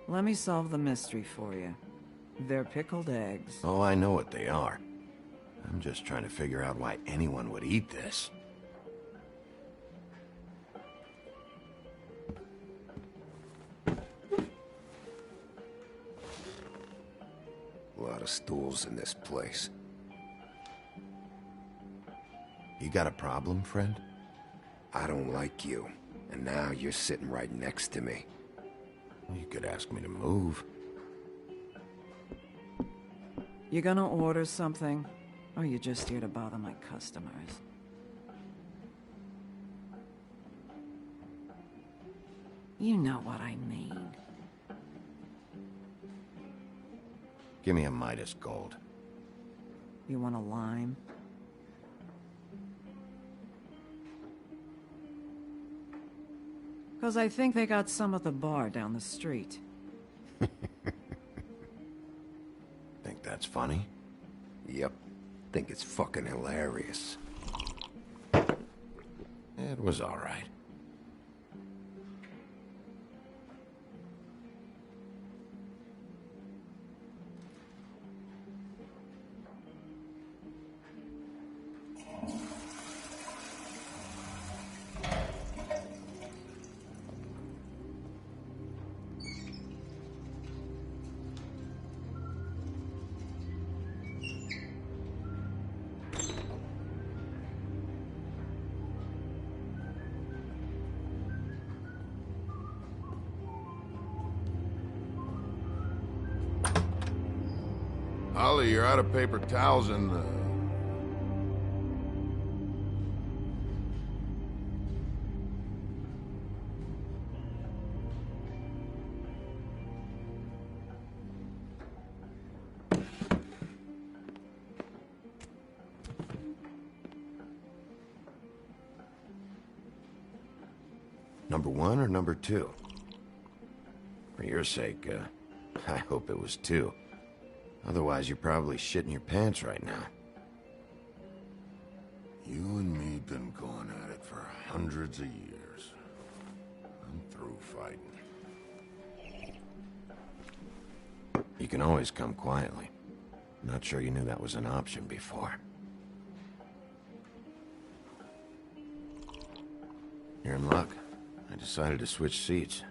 Let me solve the mystery for you. They're pickled eggs. Oh, I know what they are. I'm just trying to figure out why anyone would eat this. A lot of stools in this place. You got a problem, friend? I don't like you, and now you're sitting right next to me. You could ask me to move. You gonna order something? Or you just here to bother my customers? You know what I mean. Give me a Midas Gold. You want a lime? Because I think they got some at the bar down the street. Think that's funny? Yep. Think it's fucking hilarious. It was all right. Holly, you're out of paper towels and, Number 1 or number 2? For your sake, I hope it was 2. Otherwise, you're probably shitting your pants right now. you and me been going at it for hundreds of years. I'm through fighting. You can always come quietly. Not sure you knew that was an option before. You're in luck. I decided to switch seats.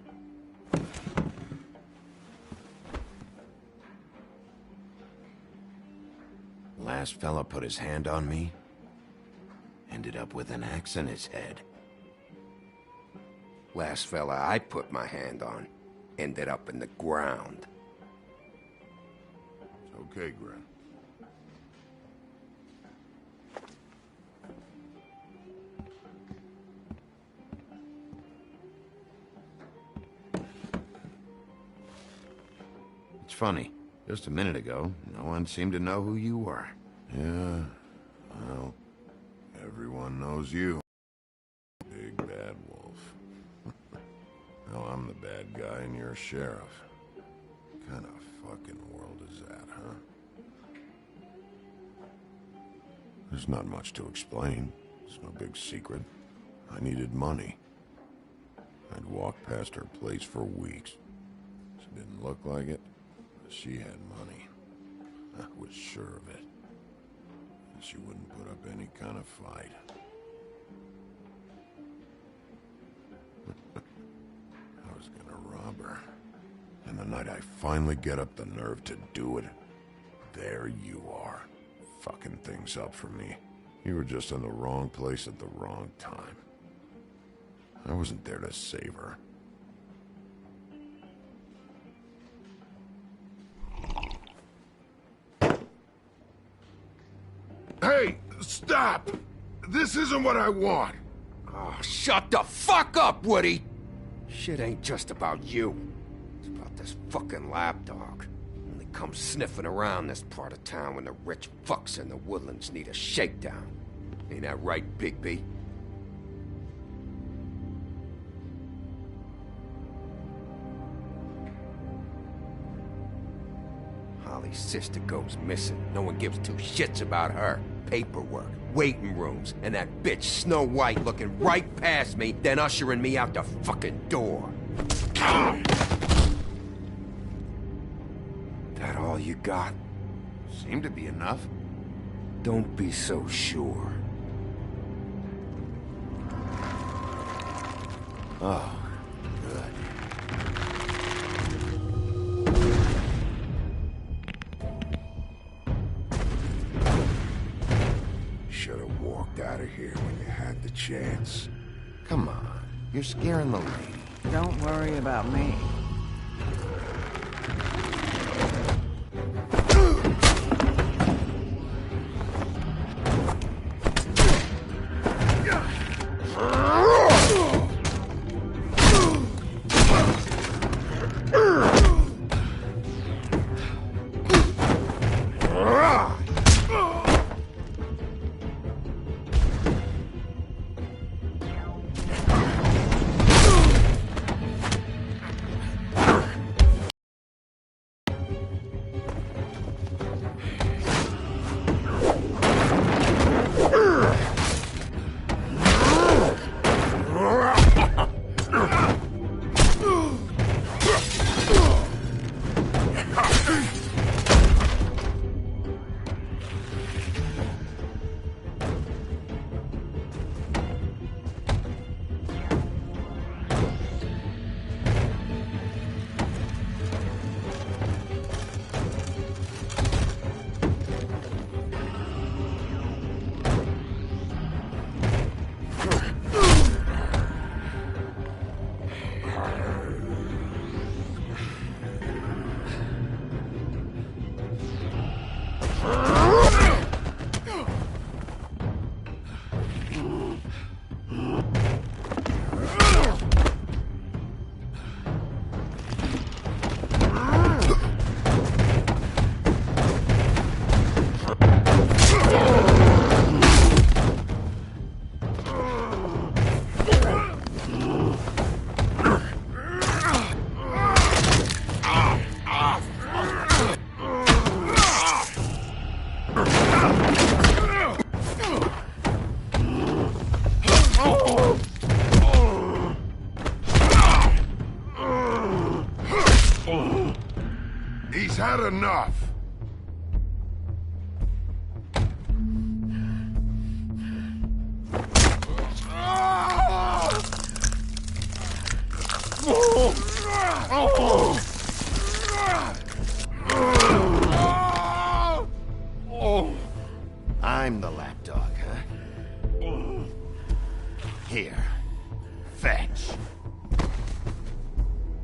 Last fella put his hand on me, ended up with an axe in his head. Last fella I put my hand on ended up in the ground. It's okay, Gren. It's funny. Just a minute ago, no one seemed to know who you were. Yeah, well, everyone knows you. Big bad wolf. Now I'm the bad guy and you're a sheriff. What kind of fucking world is that, huh? There's not much to explain. It's no big secret. I needed money. I'd walked past her place for weeks. She didn't look like it, but she had money. I was sure of it. And she wouldn't put up any kind of fight. I was gonna rob her. And the night I finally get up the nerve to do it, there you are, fucking things up for me. You were just in the wrong place at the wrong time. I wasn't there to save her. Hey, stop! This isn't what I want! Oh, shut the fuck up, Woody! Shit ain't just about you. It's about this fucking lapdog. Only comes sniffing around this part of town when the rich fucks in the woodlands need a shakedown. Ain't that right, Bigby? Holly's sister goes missing. No one gives two shits about her. Paperwork, waiting rooms, and that bitch Snow White looking right past me, then ushering me out the fucking door. all you got? Seemed to be enough. Don't be so sure. Oh, good. Should have walked out of here when you had the chance. Come on, you're scaring the lady. Don't worry about me. He's had enough. I'm the lapdog, huh? Here. Fetch.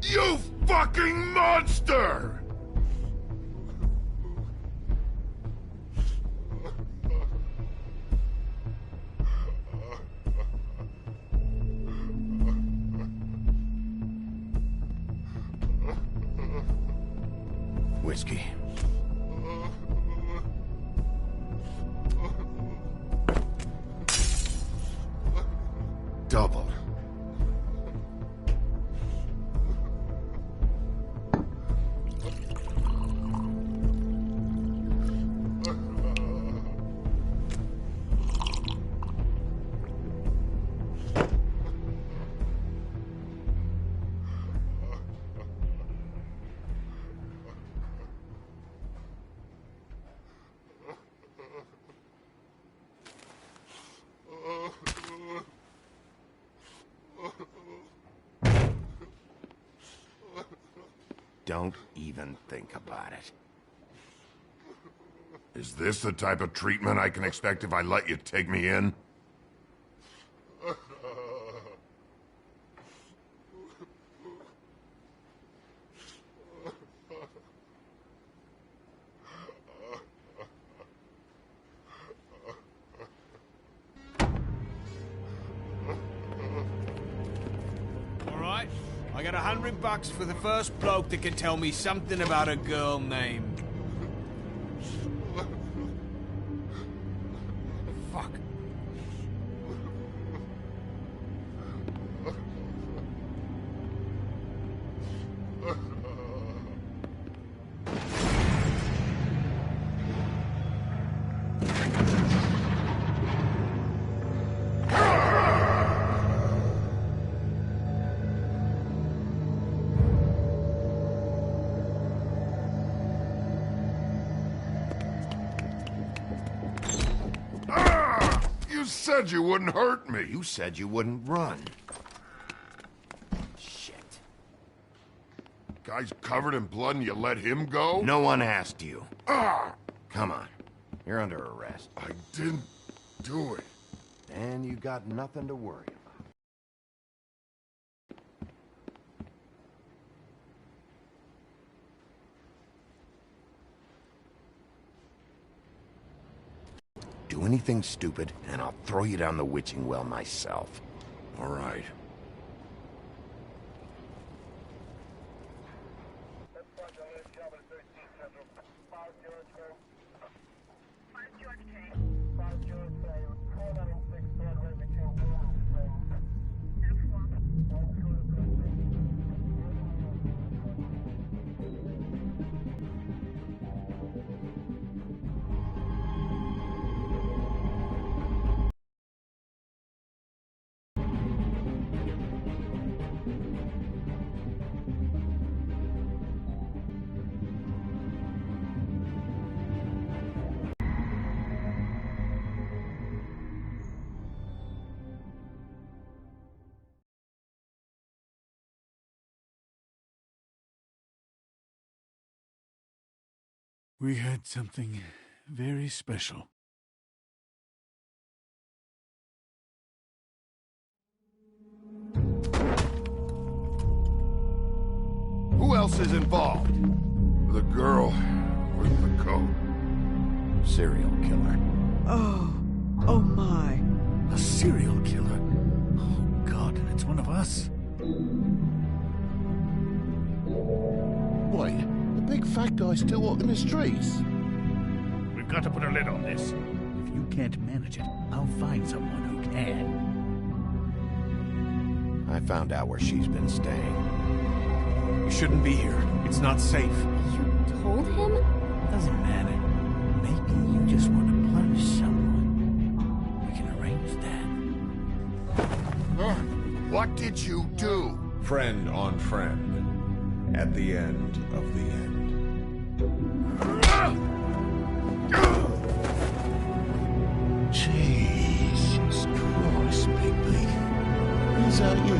You fucking monster! Whiskey. Double. Don't even think about it. Is this the type of treatment I can expect if I let you take me in? Alright, I got $100 for the first bloke that can tell me something about a girl named... Fuck. You said you wouldn't hurt me. You said you wouldn't run. Shit. Guy's covered in blood and you let him go? No one asked you. Ah! Come on. You're under arrest. I didn't do it. And you got nothing to worry about. Do anything stupid, and I'll throw you down the witching well myself. All right. We had something very special. Who else is involved? The girl with the coat. Serial killer. Oh, oh my. A serial killer? Oh, God, and it's one of us. Wait, the big fat guy's still walking the streets? We've got to put a lid on this. If you can't manage it, I'll find someone who can. I found out where she's been staying. You shouldn't be here. It's not safe. You told him? Doesn't matter. Maybe you just want to punish someone. We can arrange that. What did you do? Friend on friend. At the end of the end. Jesus Christ, baby. Is that you?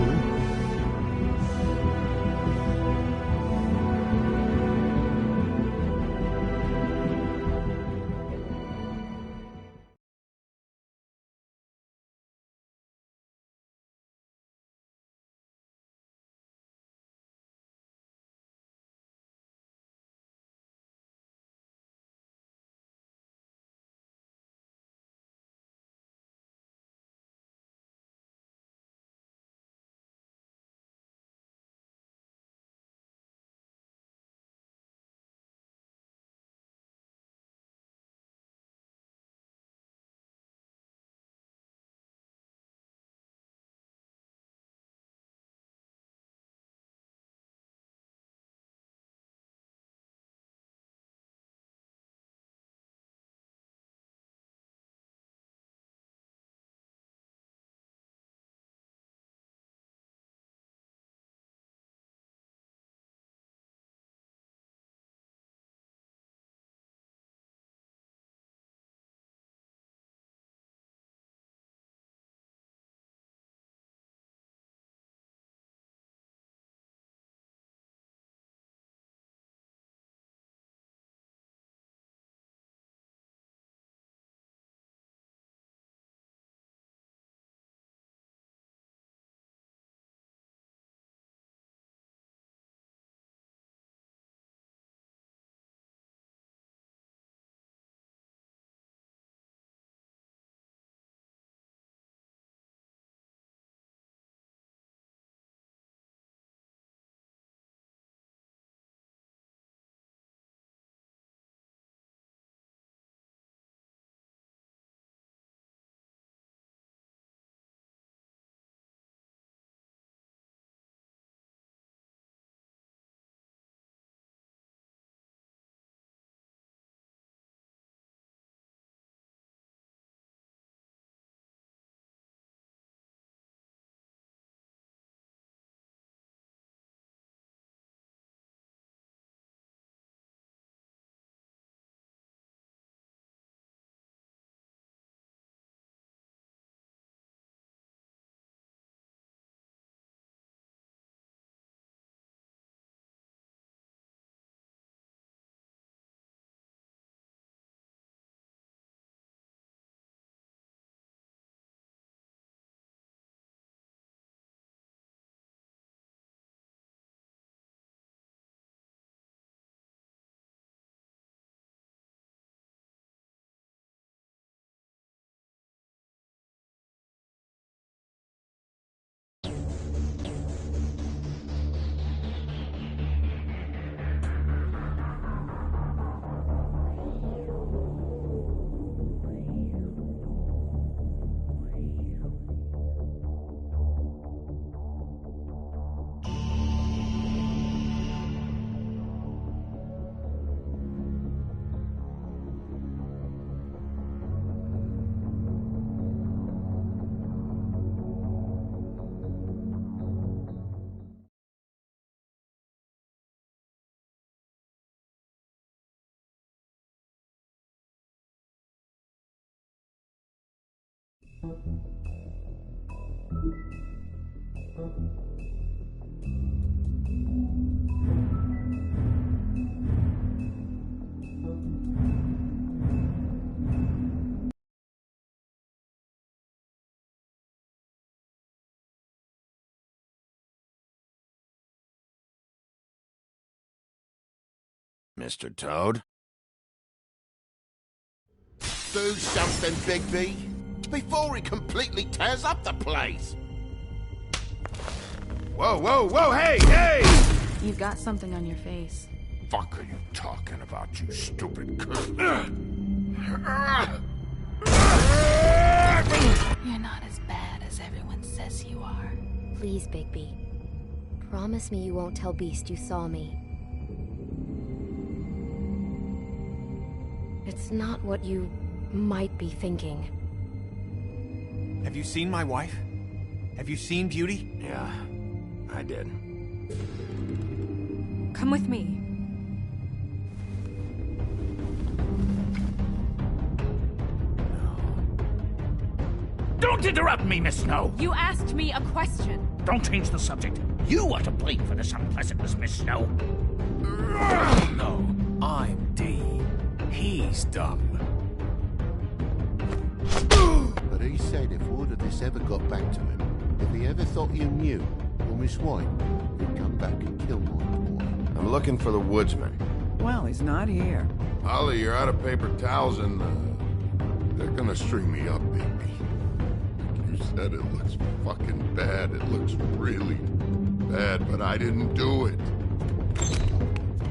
Mr. Toad? Do something, Bigby, before he completely tears up the place. Whoa, whoa, whoa, hey, hey! You've got something on your face. Fuck are you talking about, you stupid cunt? You're not as bad as everyone says you are. Please, Bigby. Promise me you won't tell Beast you saw me. It's not what you might be thinking. Have you seen my wife? Have you seen Beauty? Yeah, I did. Come with me. Don't interrupt me, Miss Snow! You asked me a question. Don't change the subject. You are to blame for this unpleasantness, Miss Snow. No, I'm D. He's dumb. But he said if word of this ever got back to him, if he ever thought you knew, or Miss White, he'd come back and kill my boy. I'm looking for the woodsman. Well, he's not here. Ollie, you're out of paper towels and, they're gonna string me up, baby. You said it looks fucking bad. It looks really bad, but I didn't do it.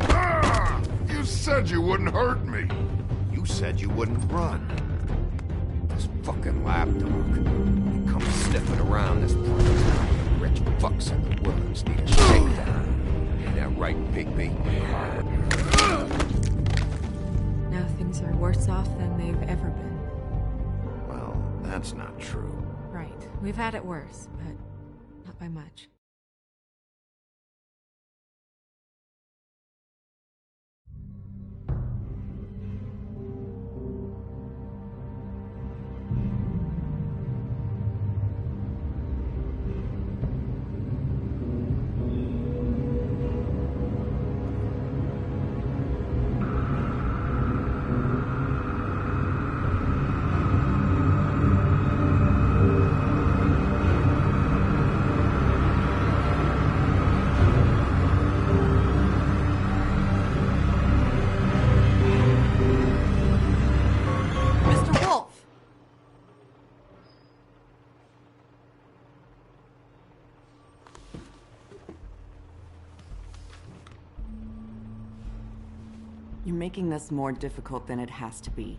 Ah! You said you wouldn't hurt me. You said you wouldn't run. This fucking lapdog. He comes sniffing around this part of town. The rich fucks and the worms need a shakedown. Ain't that right, Bigby? Now things are worse off than they've ever been. Well, that's not true. Right. We've had it worse, but not by much. You're making this more difficult than it has to be.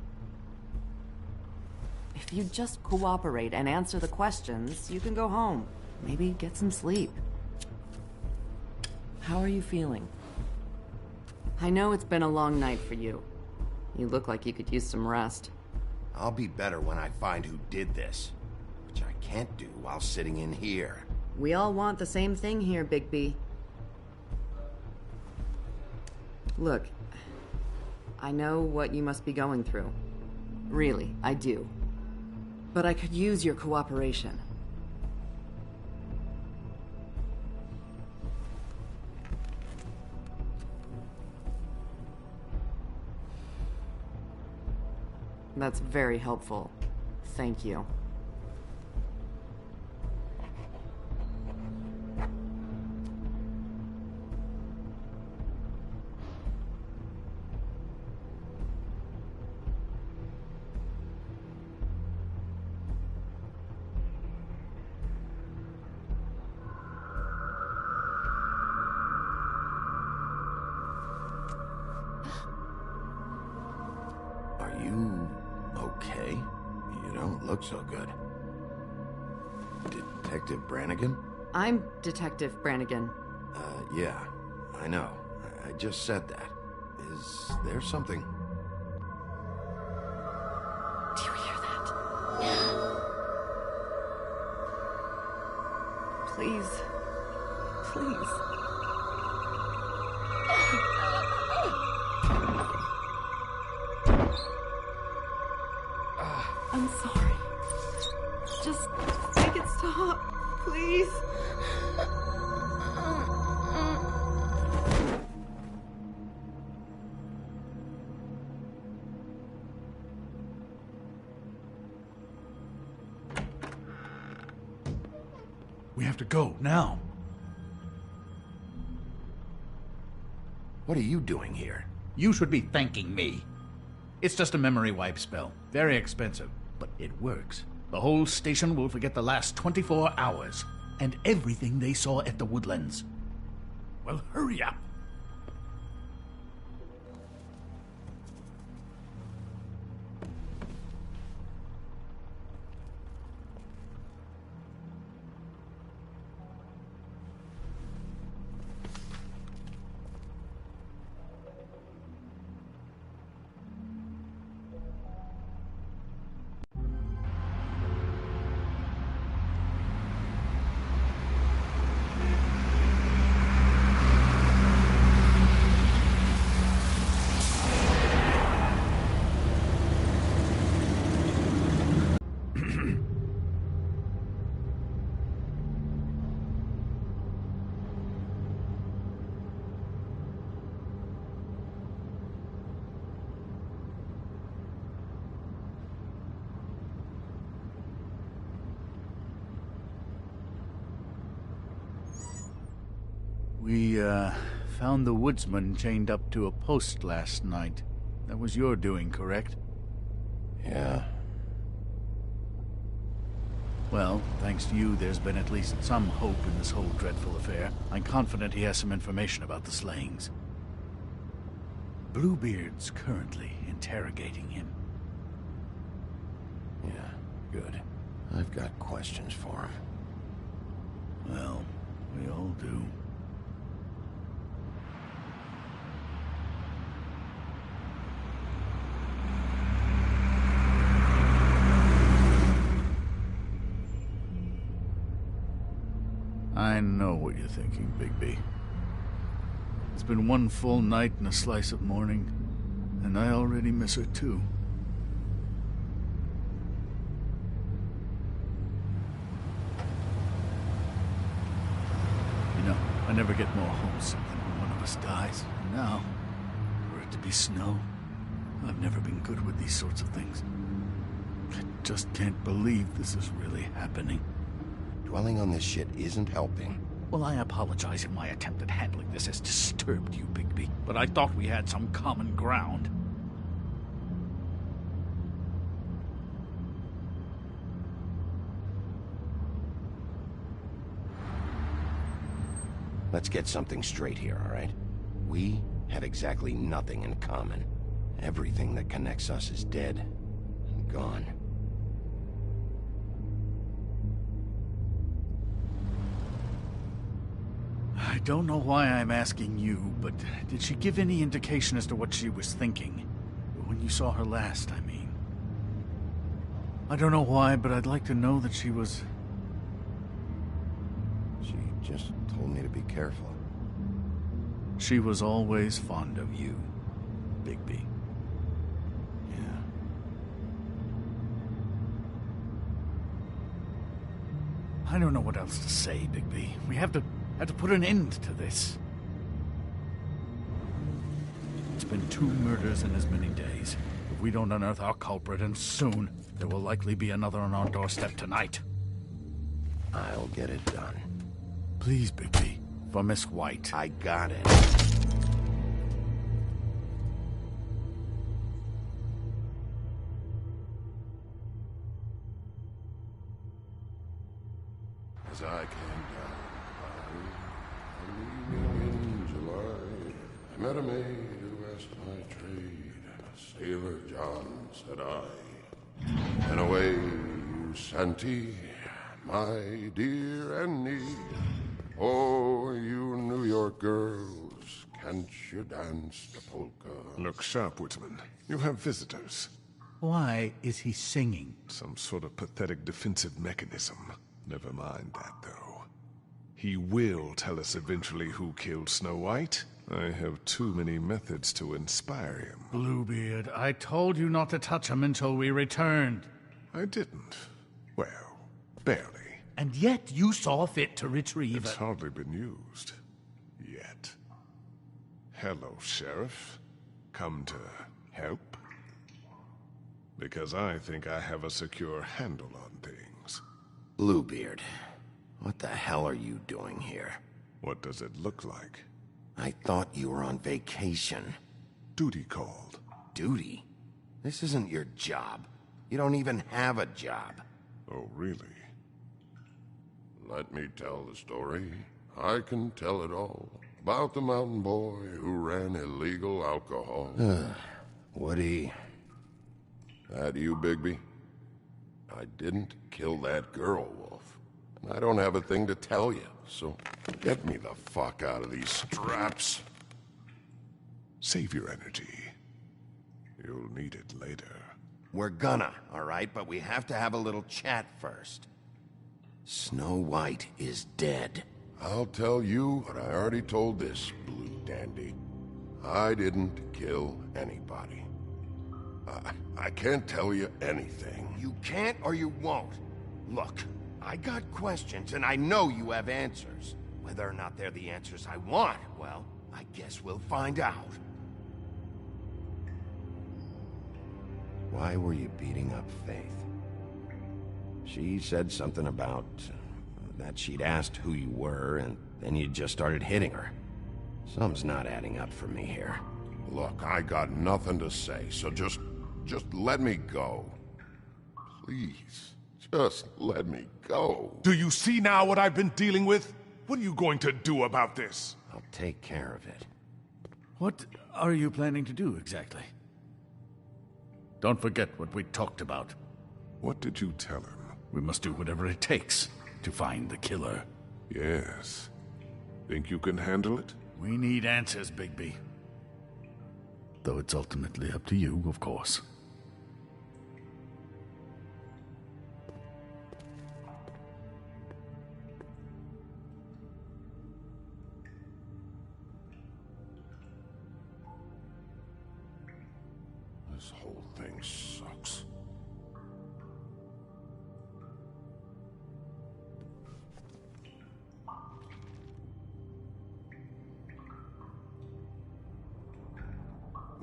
If you just cooperate and answer the questions, you can go home. Maybe get some sleep. How are you feeling? I know it's been a long night for you. You look like you could use some rest. I'll be better when I find who did this, which I can't do while sitting in here. We all want the same thing here, Bigby. Look, I know what you must be going through. Really, I do. But I could use your cooperation. That's very helpful. Thank you. Are you okay? You don't look so good. Detective Brannigan? I'm Detective Brannigan. Yeah, I know. I just said that. Is there something? Do you hear that? Please. Please. I'm sorry. Just make it stop, please. We have to go, now. What are you doing here? You should be thanking me. It's just a memory wipe spell. Very expensive, but it works. The whole station will forget the last 24 hours, and everything they saw at the Woodlands. Well, hurry up. We, found the woodsman chained up to a post last night. That was your doing, correct? Yeah. Well, thanks to you, there's been at least some hope in this whole dreadful affair. I'm confident he has some information about the slayings. Bluebeard's currently interrogating him. Yeah, good. I've got questions for him. Well, we all do. I know what you're thinking, Bigby. It's been one full night and a slice of morning, and I already miss her too. You know, I never get more homesick than when one of us dies. And now, for it to be snow, I've never been good with these sorts of things. I just can't believe this is really happening. Dwelling on this shit isn't helping. Well, I apologize if my attempt at handling this has disturbed you, Bigby, but I thought we had some common ground. Let's get something straight here, all right? We have exactly nothing in common. Everything that connects us is dead and gone. I don't know why I'm asking you, but did she give any indication as to what she was thinking? When you saw her last, I mean. I don't know why, but I'd like to know that she was... She just told me to be careful. She was always fond of you, Bigby. Yeah. I don't know what else to say, Bigby. We have to put an end to this. It's been 2 murders in as many days. If we don't unearth our culprit, and soon, there will likely be another on our doorstep tonight. I'll get it done. Please, Bigby. For Miss White. I got it. As I came down in July, I met a maid who asked my trade. Sailor John, said I. And away you Santee, my dear Annie. Oh, you New York girls, can't you dance the polka? Look sharp, Woodsman. You have visitors. Why is he singing? Some sort of pathetic defensive mechanism. Never mind that, though. He will tell us eventually who killed Snow White. I have too many methods to inspire him. Bluebeard, I told you not to touch him until we returned. I didn't. Well, Barely. And yet you saw fit to retrieve It's hardly been used. Yet. Hello, Sheriff. Come to help? Because I think I have a secure handle on things. Bluebeard, what the hell are you doing here? What does it look like? I thought you were on vacation. Duty called. Duty? This isn't your job. You don't even have a job. Oh, really? Let me tell the story. I can tell it all. About the mountain boy who ran illegal alcohol. Woody. That you, Bigby? I didn't kill that girl, Wolf. And I don't have a thing to tell you, so get me the fuck out of these straps. Save your energy. You'll need it later. We're gonna, all right? But we have to have a little chat first. Snow White is dead. I'll tell you what I already told this blue dandy. I didn't kill anybody. I can't tell you anything. You can't or you won't. Look, I got questions and I know you have answers. Whether or not they're the answers I want, well, I guess we'll find out. Why were you beating up Faith? She said something about that she'd asked who you were, and then you just started hitting her. Something's not adding up for me here. Look, I got nothing to say, so just let me go. Please, just let me go. Do you see now what I've been dealing with? What are you going to do about this? I'll take care of it. What are you planning to do exactly? Don't forget what we talked about. What did you tell him? We must do whatever it takes to find the killer. Yes. Think you can handle it? We need answers, Bigby. Though it's ultimately up to you, of course. This whole thing sucks.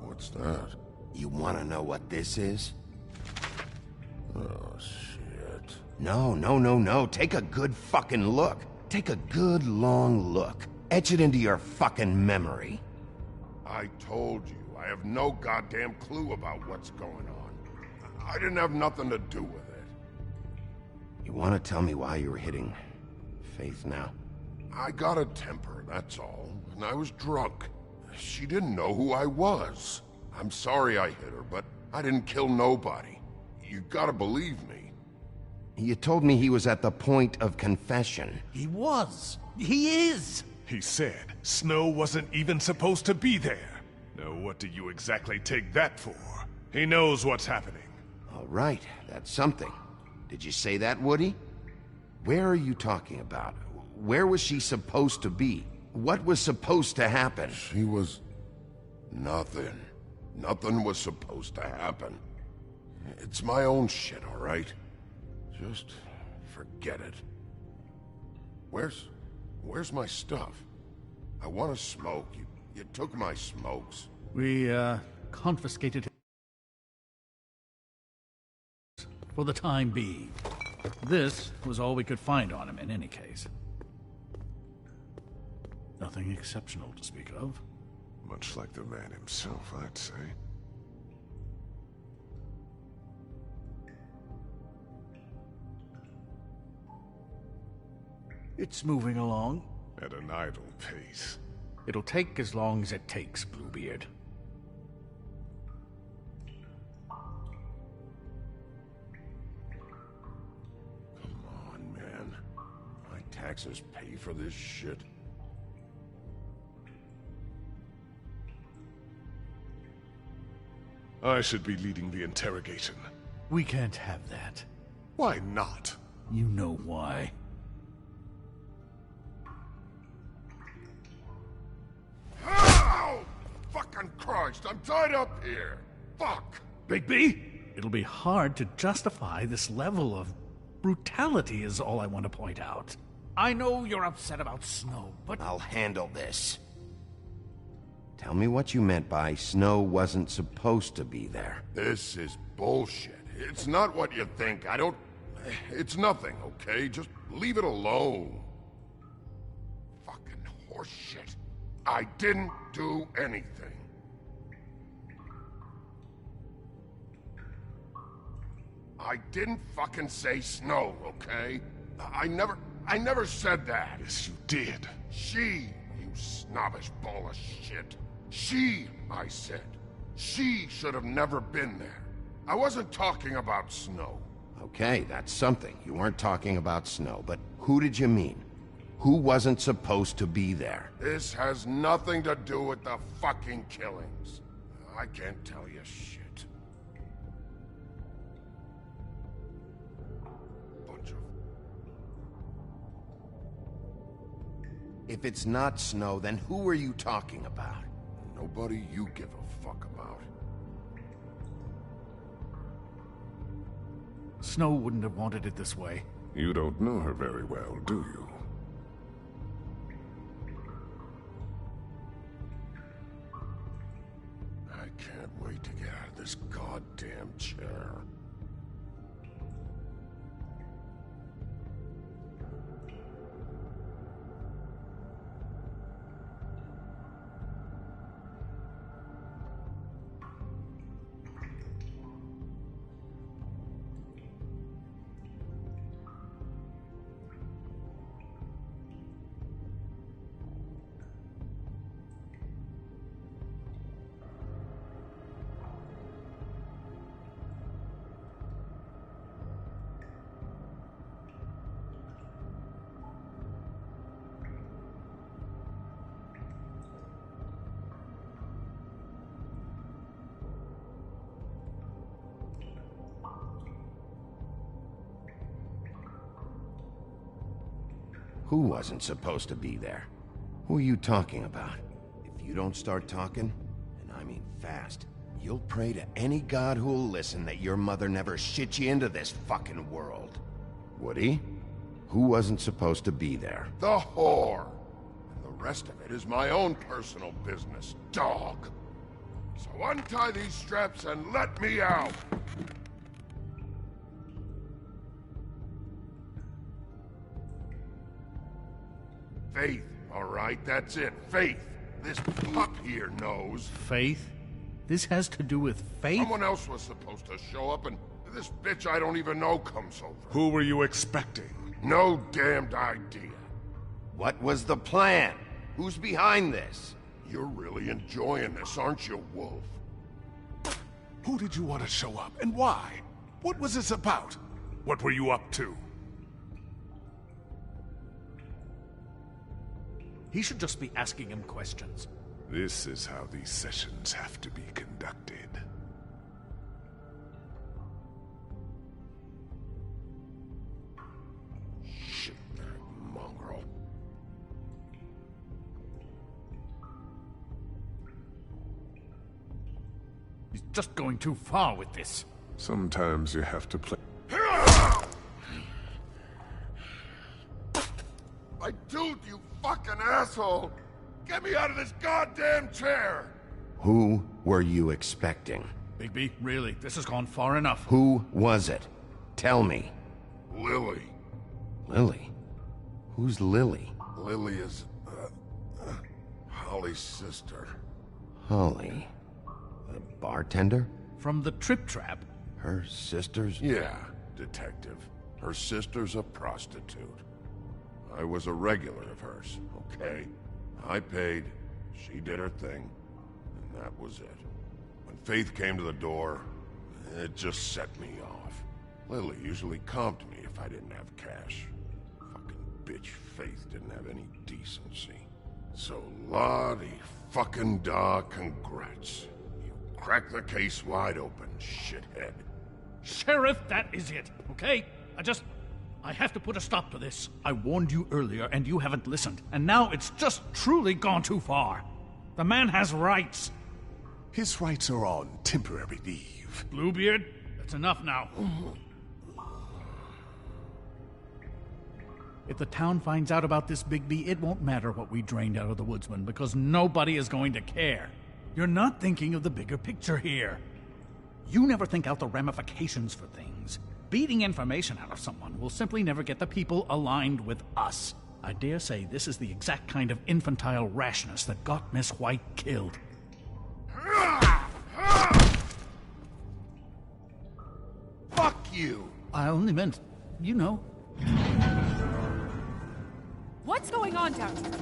What's that? You want to know what this is? Oh, shit. No. Take a good fucking look. Take a good long look. Etch it into your fucking memory. I told you, I have no goddamn clue about what's going on. I didn't have nothing to do with it. You want to tell me why you were hitting Faith now? I got a temper, that's all. And I was drunk. She didn't know who I was. I'm sorry I hit her, but I didn't kill nobody. You gotta believe me. You told me he was at the point of confession. He was. He is. He said Snow wasn't even supposed to be there. Now what do you exactly take that for? He knows what's happening. All right, that's something. Did you say that, Woody? Where are you talking about? Where was she supposed to be? What was supposed to happen? She was... nothing. Nothing was supposed to happen. It's my own shit, all right? Just forget it. Where's my stuff? I want to smoke. You took my smokes. We, confiscated him for the time being. This was all we could find on him in any case. Nothing exceptional to speak of. Much like the man himself, I'd say. It's moving along. At an idle pace. It'll take as long as it takes, Bluebeard. Come on, man. My taxes pay for this shit. I should be leading the interrogation. We can't have that. Why not? You know why. Ow! Fucking Christ, I'm tied up here! Fuck! Bigby! It'll be hard to justify this level of Brutality is all I want to point out. I know you're upset about Snow, but... I'll handle this. Tell me what you meant by Snow wasn't supposed to be there. This is bullshit. It's not what you think. I don't... It's nothing, okay? Just leave it alone. Fucking horseshit. I didn't do anything. I didn't fucking say Snow, okay? I never said that. Yes, you did. She, you snobbish ball of shit. She, I said. She should have never been there. I wasn't talking about Snow. Okay, that's something. You weren't talking about Snow, but who did you mean? Who wasn't supposed to be there? This has nothing to do with the fucking killings. I can't tell you shit. Bunch of... If it's not Snow, then who are you talking about? Nobody you give a fuck about. Snow wouldn't have wanted it this way. You don't know her very well, do you? I can't wait to get out of this goddamn chair. Who wasn't supposed to be there? Who are you talking about? If you don't start talking, and I mean fast, you'll pray to any god who'll listen that your mother never shit you into this fucking world. Woody? Who wasn't supposed to be there? The whore! And the rest of it is my own personal business, dog. So untie these straps and let me out! Faith, all right? That's it. Faith. This pup here knows. Faith? This has to do with Faith? Someone else was supposed to show up, and this bitch I don't even know comes over. Who were you expecting? No damned idea. What was the plan? Who's behind this? You're really enjoying this, aren't you, Wolf? Who did you want to show up, and why? What was this about? What were you up to? He should just be asking him questions. This is how these sessions have to be conducted. Shitbag mongrel. He's just going too far with this. Sometimes you have to play... My dude, you fucking asshole! Get me out of this goddamn chair! Who were you expecting? Bigby, really, this has gone far enough. Who was it? Tell me. Lily. Lily? Who's Lily? Lily is... Holly's sister. Holly? The bartender? From the Trip Trap? Her sister's... Yeah, detective. Her sister's a prostitute. I was a regular of hers, okay? I paid, she did her thing, and that was it. When Faith came to the door, it just set me off. Lily usually comped me if I didn't have cash. Fucking bitch Faith didn't have any decency. So Lottie fucking da congrats. You cracked the case wide open, shithead. Sheriff, that is it, okay? I have to put a stop to this. I warned you earlier, and you haven't listened. And now it's just truly gone too far. The man has rights. His rights are on temporary leave. Bluebeard, that's enough now. If the town finds out about this, Bigby, it won't matter what we drained out of the woodsman, because nobody is going to care. You're not thinking of the bigger picture here. You never think out the ramifications for things. Beating information out of someone will simply never get the people aligned with us. I dare say this is the exact kind of infantile rashness that got Miss White killed. Fuck you! I only meant, you know. What's going on down here?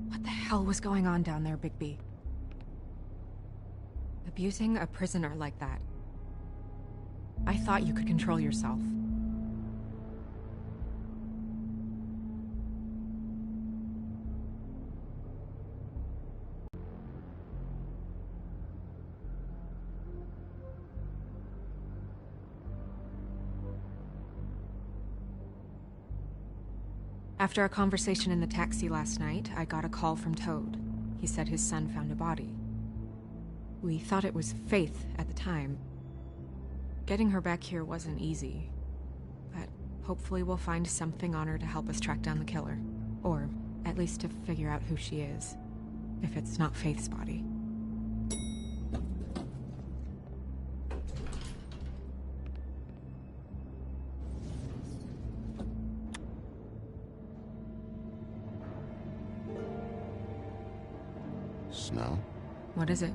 What the hell was going on down there, Bigby? Abusing a prisoner like that. I thought you could control yourself. After a conversation in the taxi last night, I got a call from Toad. He said his son found a body. We thought it was Faith at the time. Getting her back here wasn't easy, but hopefully we'll find something on her to help us track down the killer. Or at least to figure out who she is, if it's not Faith's body. Snow? What is it?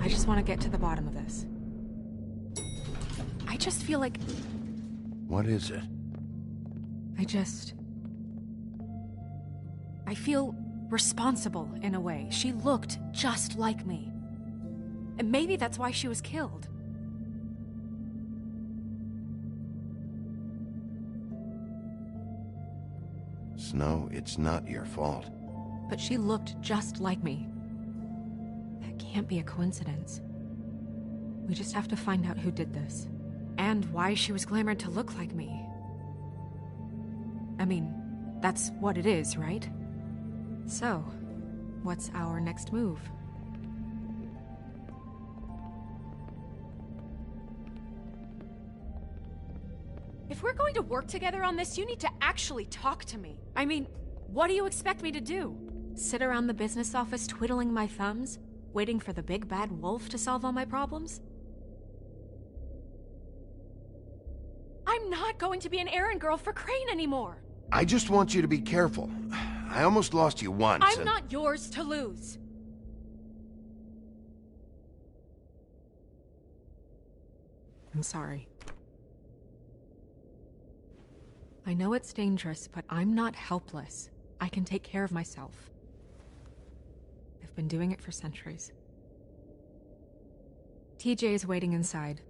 I just want to get to the bottom of this. I just feel like... What is it? I feel responsible in a way. She looked just like me. And maybe that's why she was killed. Snow, it's not your fault. But she looked just like me. That can't be a coincidence. We just have to find out who did this. And why she was glamored to look like me. I mean, that's what it is, right? So, what's our next move? If we're going to work together on this, you need to actually talk to me. I mean, what do you expect me to do? Sit around the business office twiddling my thumbs, waiting for the big bad wolf to solve all my problems? I'm not going to be an errand girl for Crane anymore. I just want you to be careful. I almost lost you once. I'm not yours to lose. I'm sorry. I know it's dangerous, but I'm not helpless. I can take care of myself. I've been doing it for centuries. TJ is waiting inside.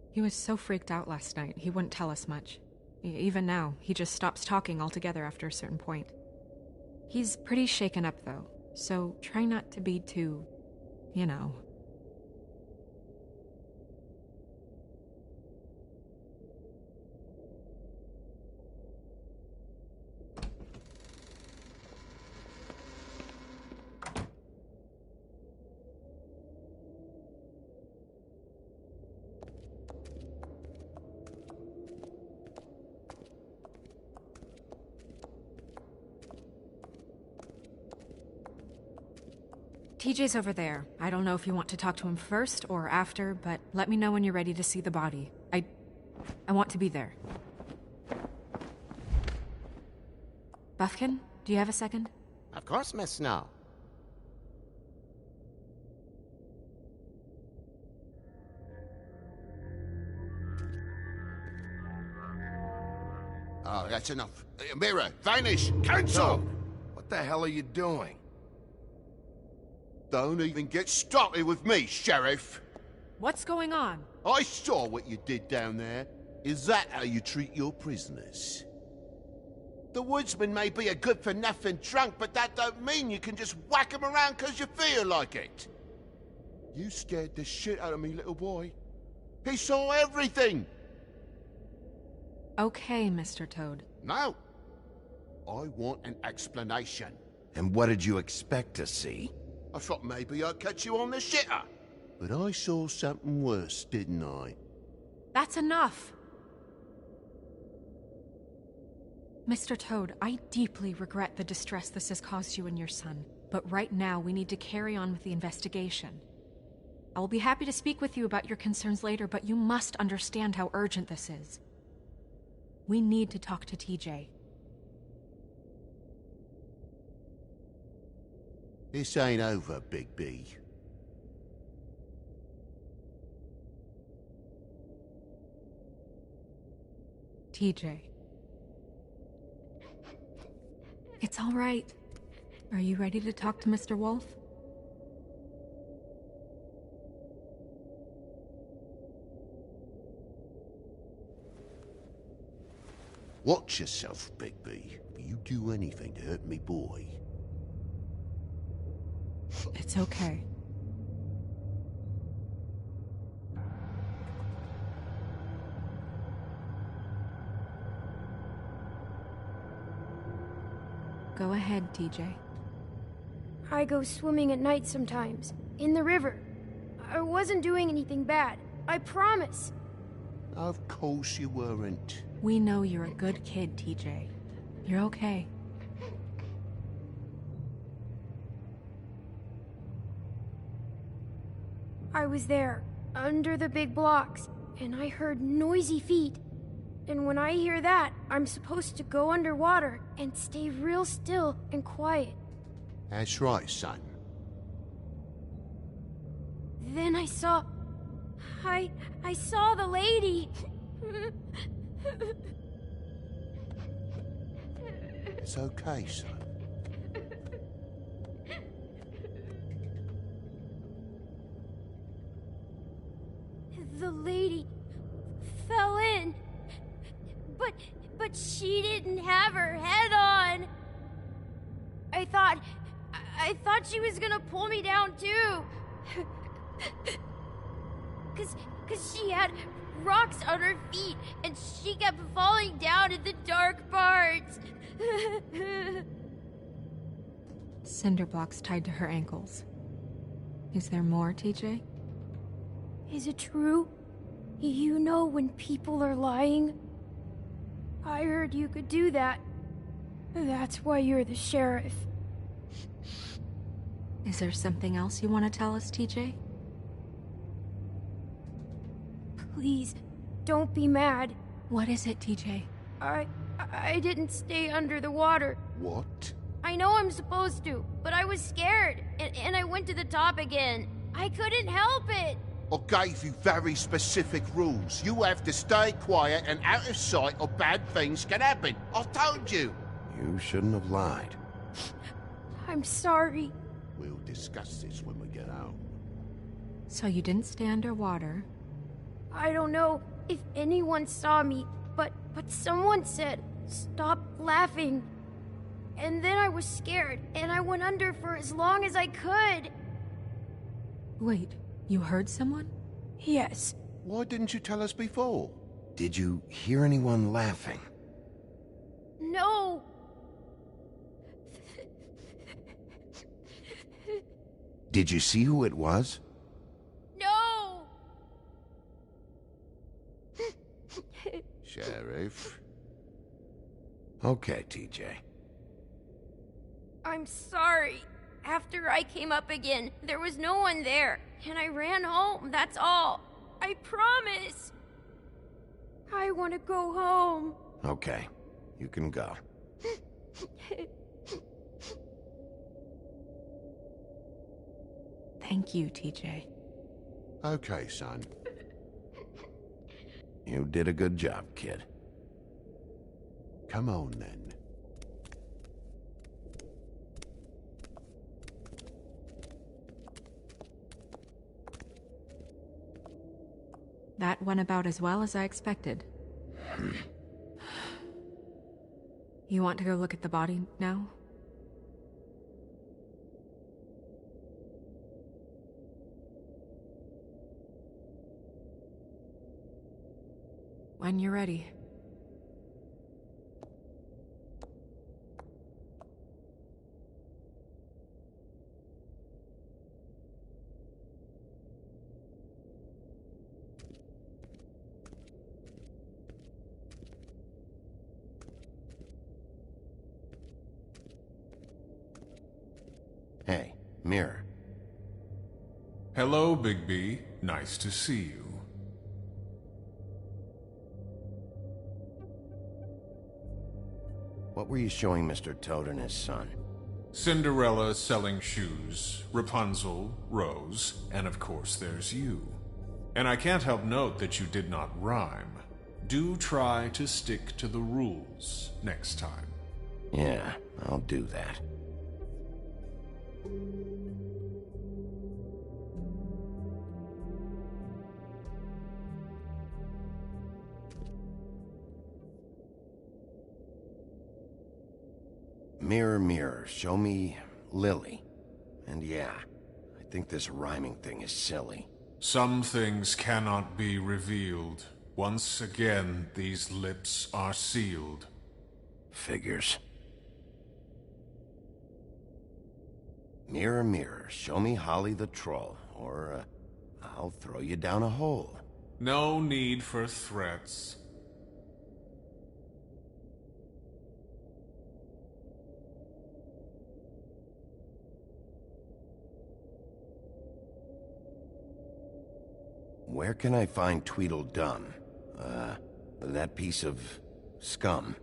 He was so freaked out last night, he wouldn't tell us much. Even now, he just stops talking altogether after a certain point. He's pretty shaken up, though, so try not to be too, you know. TJ's over there. I don't know if you want to talk to him first or after, but let me know when you're ready to see the body. I want to be there. Buffkin, do you have a second? Of course, Miss Snow. Oh, that's enough. Mira, vanish! Cancel! What the hell are you doing? Don't even get started with me, Sheriff! What's going on? I saw what you did down there. Is that how you treat your prisoners? The woodsman may be a good-for-nothing drunk, but that don't mean you can just whack him around because you feel like it. You scared the shit out of me, little boy. He saw everything! Okay, Mr. Toad. No. I want an explanation. And what did you expect to see? I thought maybe I'd catch you on the shitter. But I saw something worse, didn't I? That's enough! Mr. Toad, I deeply regret the distress this has caused you and your son, but right now we need to carry on with the investigation. I will be happy to speak with you about your concerns later, but you must understand how urgent this is. We need to talk to TJ. This ain't over, Big B. TJ. It's all right. Are you ready to talk to Mr. Wolf? Watch yourself, Big B. If you do anything to hurt me, boy. It's okay. Go ahead, TJ. I go swimming at night sometimes, in the river. I wasn't doing anything bad. I promise. Of course you weren't. We know you're a good kid, TJ. You're okay. I was there, under the big blocks, and I heard noisy feet. And when I hear that, I'm supposed to go underwater and stay real still and quiet. That's right, son. Then I saw the lady. It's okay, son. The lady fell in. But she didn't have her head on. I thought she was gonna pull me down too. Cause she had rocks on her feet and she kept falling down in the dark parts. Cinder blocks tied to her ankles. Is there more, TJ? Is it true? You know when people are lying? I heard you could do that. That's why you're the sheriff. Is there something else you want to tell us, TJ? Please, don't be mad. What is it, TJ? I didn't stay under the water. What? I know I'm supposed to, but I was scared, and I went to the top again. I couldn't help it. I gave you very specific rules. You have to stay quiet and out of sight or bad things can happen. I told you. You shouldn't have lied. I'm sorry. We'll discuss this when we get out. So you didn't stay underwater? I don't know if anyone saw me, but someone said, "Stop laughing." And then I was scared, and I went under for as long as I could. Wait, you heard someone? Yes. Why didn't you tell us before? Did you hear anyone laughing? No. Did you see who it was? No. Sheriff. Okay, TJ. I'm sorry. After I came up again, there was no one there, and I ran home, that's all. I promise. I want to go home. Okay, you can go. Thank you, TJ. Okay, son. You did a good job, kid. Come on, then. That went about as well as I expected. You want to go look at the body now? When you're ready. Hey, Mirror. Hello, Bigby. Nice to see you. What were you showing Mr. Toad and his son? Cinderella selling shoes, Rapunzel, Rose, and of course there's you. And I can't help note that you did not rhyme. Do try to stick to the rules next time. Yeah, I'll do that. Mirror, mirror, show me Lily. And yeah, I think this rhyming thing is silly. Some things cannot be revealed. Once again, these lips are sealed. Figures. Mirror, mirror, show me Holly the Troll, or I'll throw you down a hole. No need for threats. Where can I find Tweedledum? That piece of scum.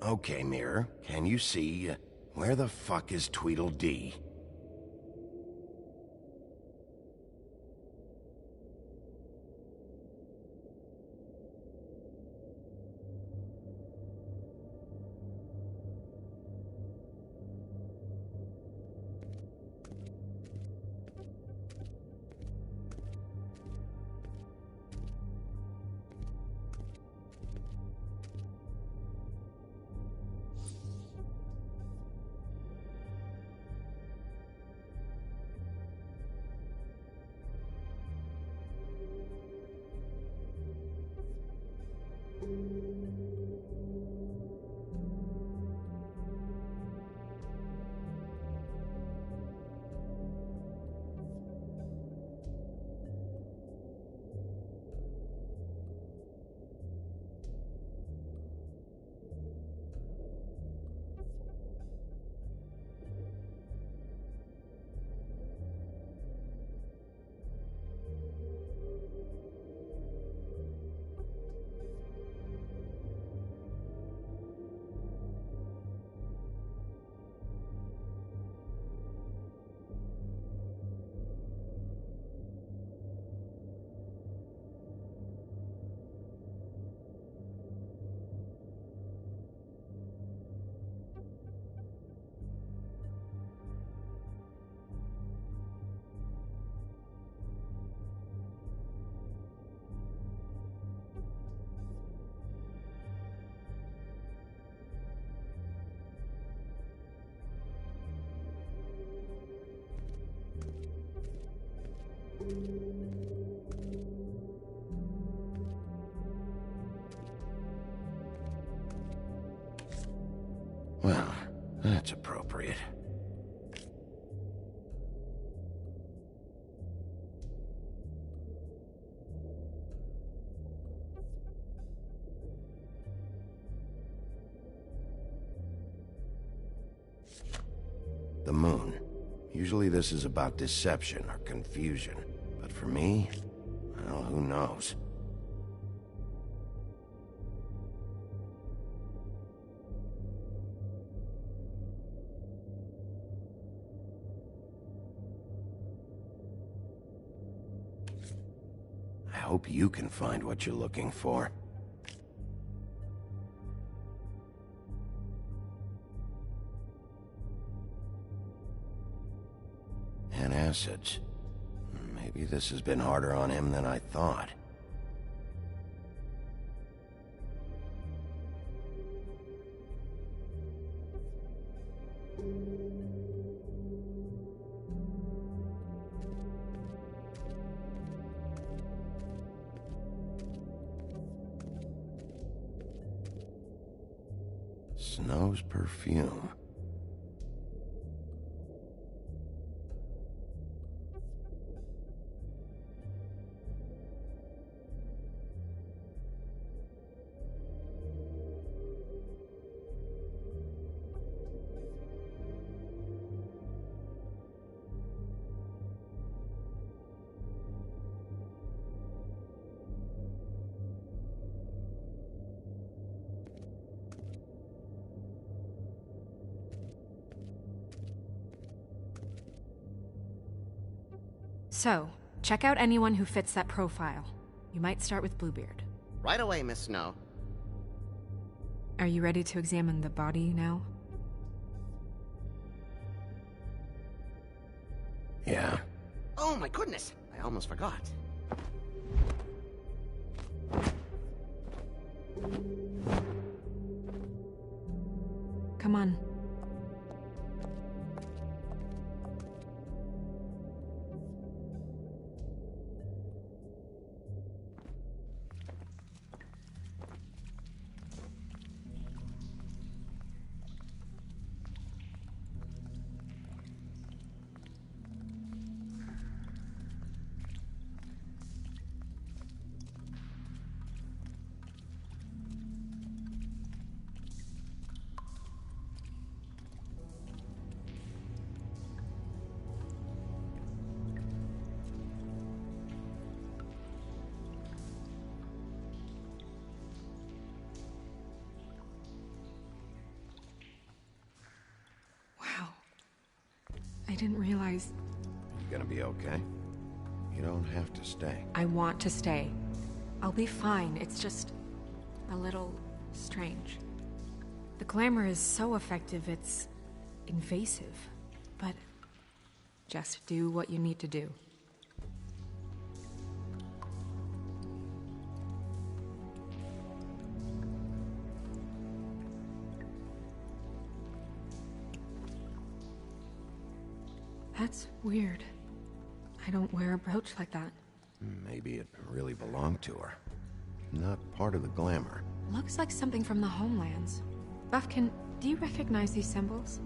Okay, Mirror, can you see where the fuck is Tweedledee? Well, that's appropriate. Usually this is about deception or confusion. But for me, well, who knows? I hope you can find what you're looking for. Acids. Maybe this has been harder on him than I thought. Snow's perfume. So, check out anyone who fits that profile. You might start with Bluebeard. Right away, Miss Snow. Are you ready to examine the body now? Yeah. Oh my goodness! I almost forgot. Come on. I didn't realize... You gonna be okay? You don't have to stay. I want to stay. I'll be fine. It's just... a little... strange. The glamour is so effective, it's... invasive. But... just do what you need to do. That's weird. I don't wear a brooch like that. Maybe it really belonged to her. Not part of the glamour. Looks like something from the homelands. Buffkin, do you recognize these symbols?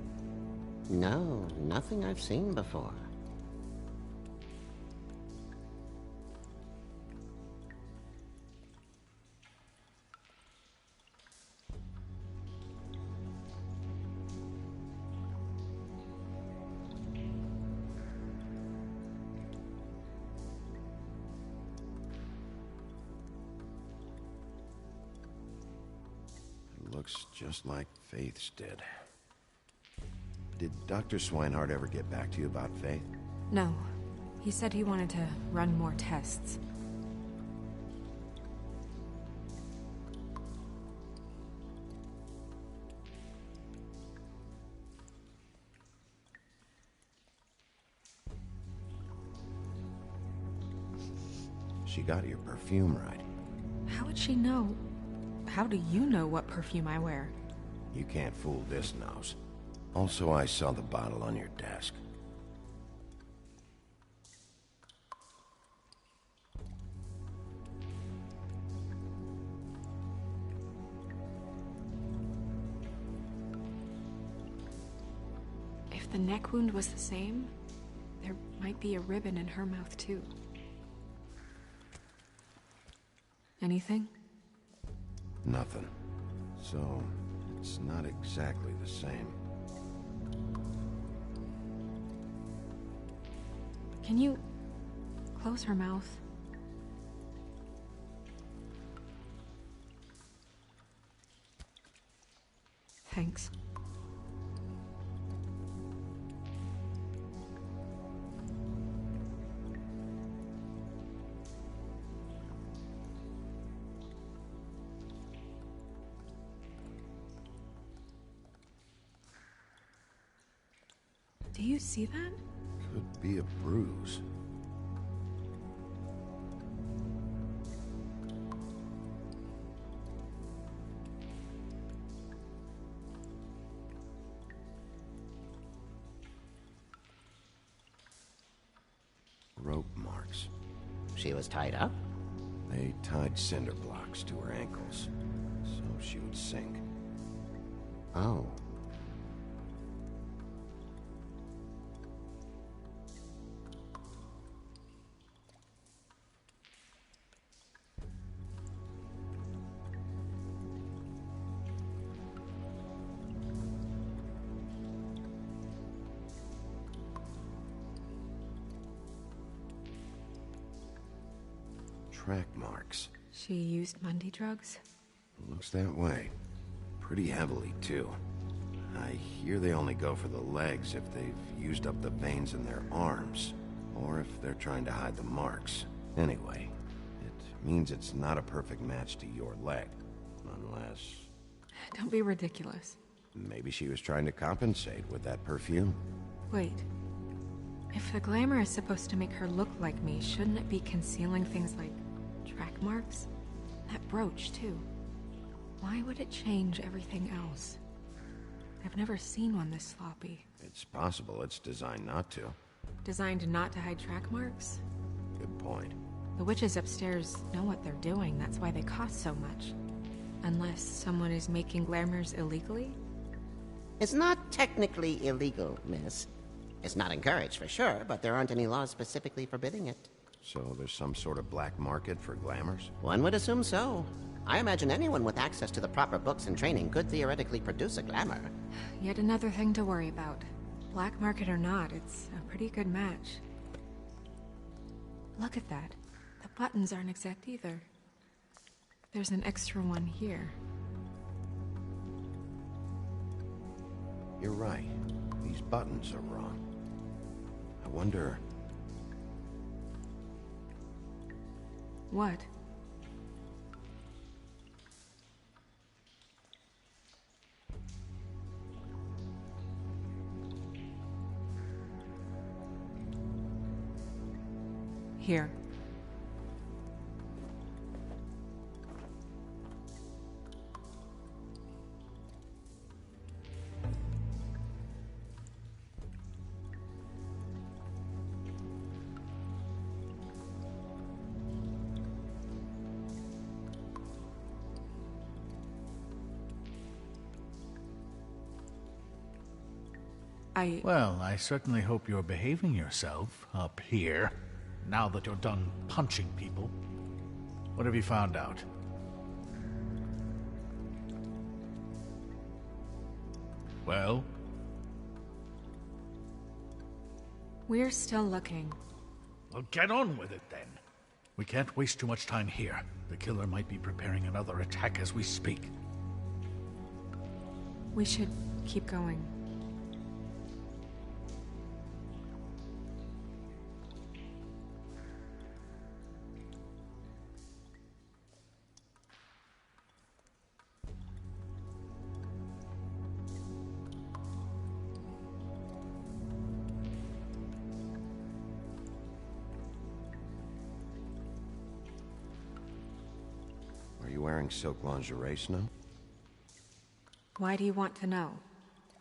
No, nothing I've seen before. Looks just like Faith's did. Did Dr. Swinehart ever get back to you about Faith? No. He said he wanted to run more tests. She got your perfume right. How would she know? How do you know what perfume I wear? You can't fool this nose. Also, I saw the bottle on your desk. If the neck wound was the same, there might be a ribbon in her mouth too. Anything? Nothing. So, it's not exactly the same. Can you close her mouth? Thanks. Do you see that? Could be a bruise. Rope marks. She was tied up? They tied cinder blocks to her ankles, so she would sink. Oh. Track marks. She used Mundy drugs? Looks that way. Pretty heavily, too. I hear they only go for the legs if they've used up the veins in their arms, or if they're trying to hide the marks. Anyway, it means it's not a perfect match to your leg, unless... Don't be ridiculous. Maybe she was trying to compensate with that perfume. Wait. If the glamour is supposed to make her look like me, shouldn't it be concealing things like track marks? That brooch, too. Why would it change everything else? I've never seen one this sloppy. It's possible it's designed not to. Designed not to hide track marks? Good point. The witches upstairs know what they're doing, that's why they cost so much. Unless someone is making glamours illegally? It's not technically illegal, miss. It's not encouraged for sure, but there aren't any laws specifically forbidding it. So there's some sort of black market for glamours? One would assume so. I imagine anyone with access to the proper books and training could theoretically produce a glamour. Yet another thing to worry about. Black market or not, it's a pretty good match. Look at that. The buttons aren't exact either. There's an extra one here. You're right. These buttons are wrong. I wonder... What? Here. Well, I certainly hope you're behaving yourself up here, now that you're done punching people. What have you found out? Well? We're still looking. Well, get on with it, then. We can't waste too much time here. The killer might be preparing another attack as we speak. We should keep going. Wearing silk lingerie, Snow? Why do you want to know?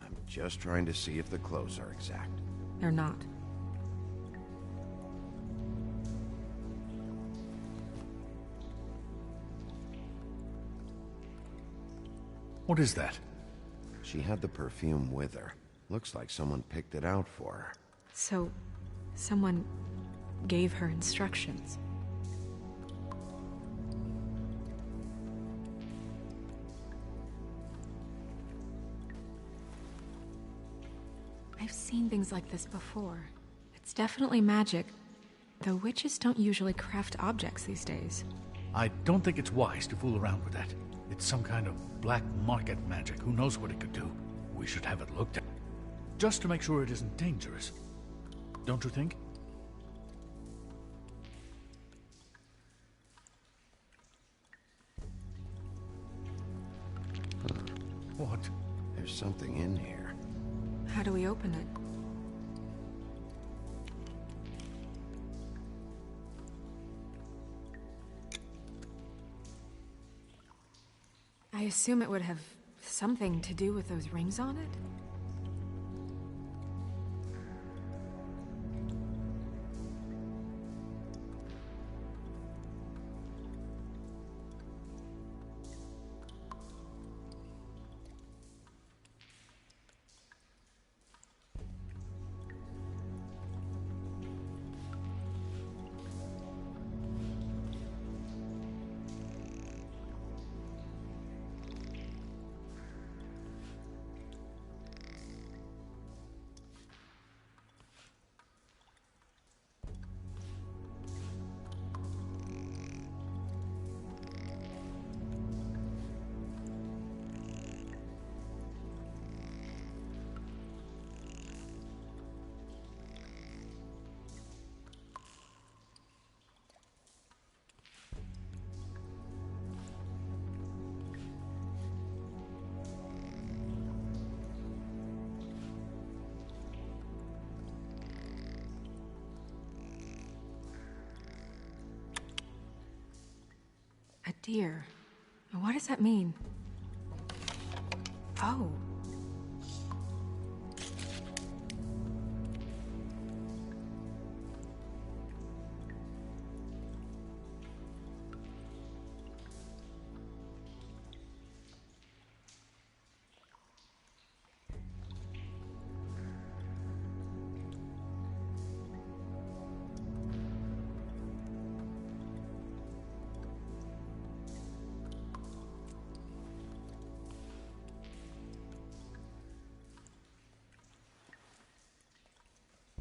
I'm just trying to see if the clothes are exact. They're not. What is that? She had the perfume with her. Looks like someone picked it out for her. So, someone gave her instructions. I've seen things like this before. It's definitely magic, The witches don't usually craft objects these days. I don't think it's wise to fool around with that. It's some kind of black market magic. Who knows what it could do? We should have it looked at. Just to make sure it isn't dangerous. Don't you think? What? There's something in here. How do we open it? I assume it would have something to do with those rings on it? A deer. What does that mean? Oh.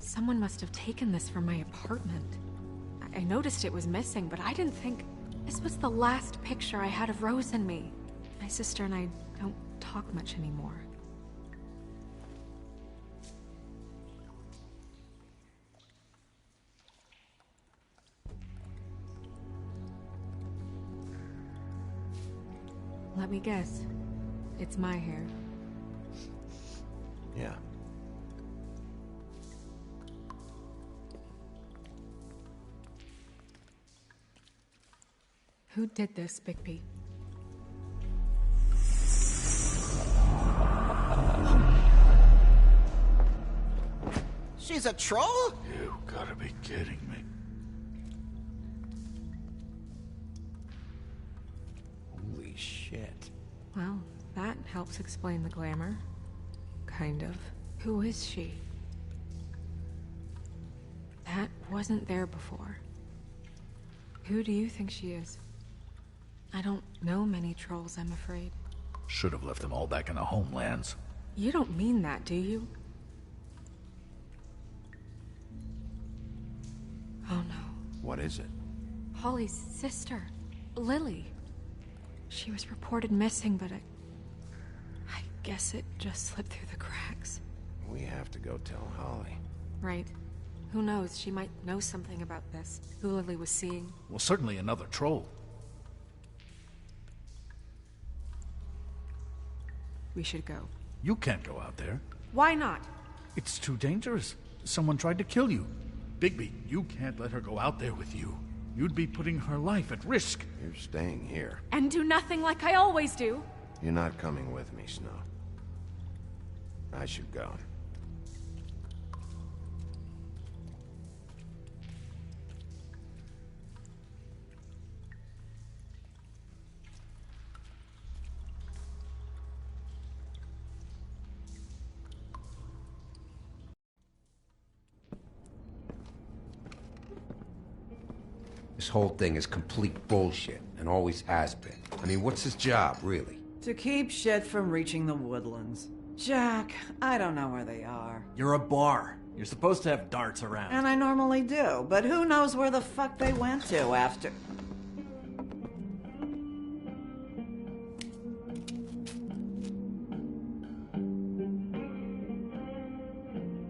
Someone must have taken this from my apartment. I noticed it was missing, but I didn't think... This was the last picture I had of Rose and me. My sister and I don't talk much anymore. Let me guess. It's my hair. Yeah. Who did this, Bigby? She's a troll? You gotta be kidding me. Holy shit. Well, that helps explain the glamour. Kind of. Who is she? That wasn't there before. Who do you think she is? I don't know many trolls, I'm afraid. Should have left them all back in the homelands. You don't mean that, do you? Oh no. What is it? Holly's sister, Lily. She was reported missing, but I guess it just slipped through the cracks. We have to go tell Holly. Right. Who knows, she might know something about this. Who Lily was seeing. Well, certainly another troll. We should go. You can't go out there. Why not? It's too dangerous. Someone tried to kill you. Bigby, you can't let her go out there with you. You'd be putting her life at risk. You're staying here. And do nothing like I always do. You're not coming with me, Snow. I should go. This whole thing is complete bullshit, and always has been. I mean, what's his job, really? To keep shit from reaching the woodlands. Jack, I don't know where they are. You're a bar. You're supposed to have darts around. And I normally do, but who knows where the fuck they went to after...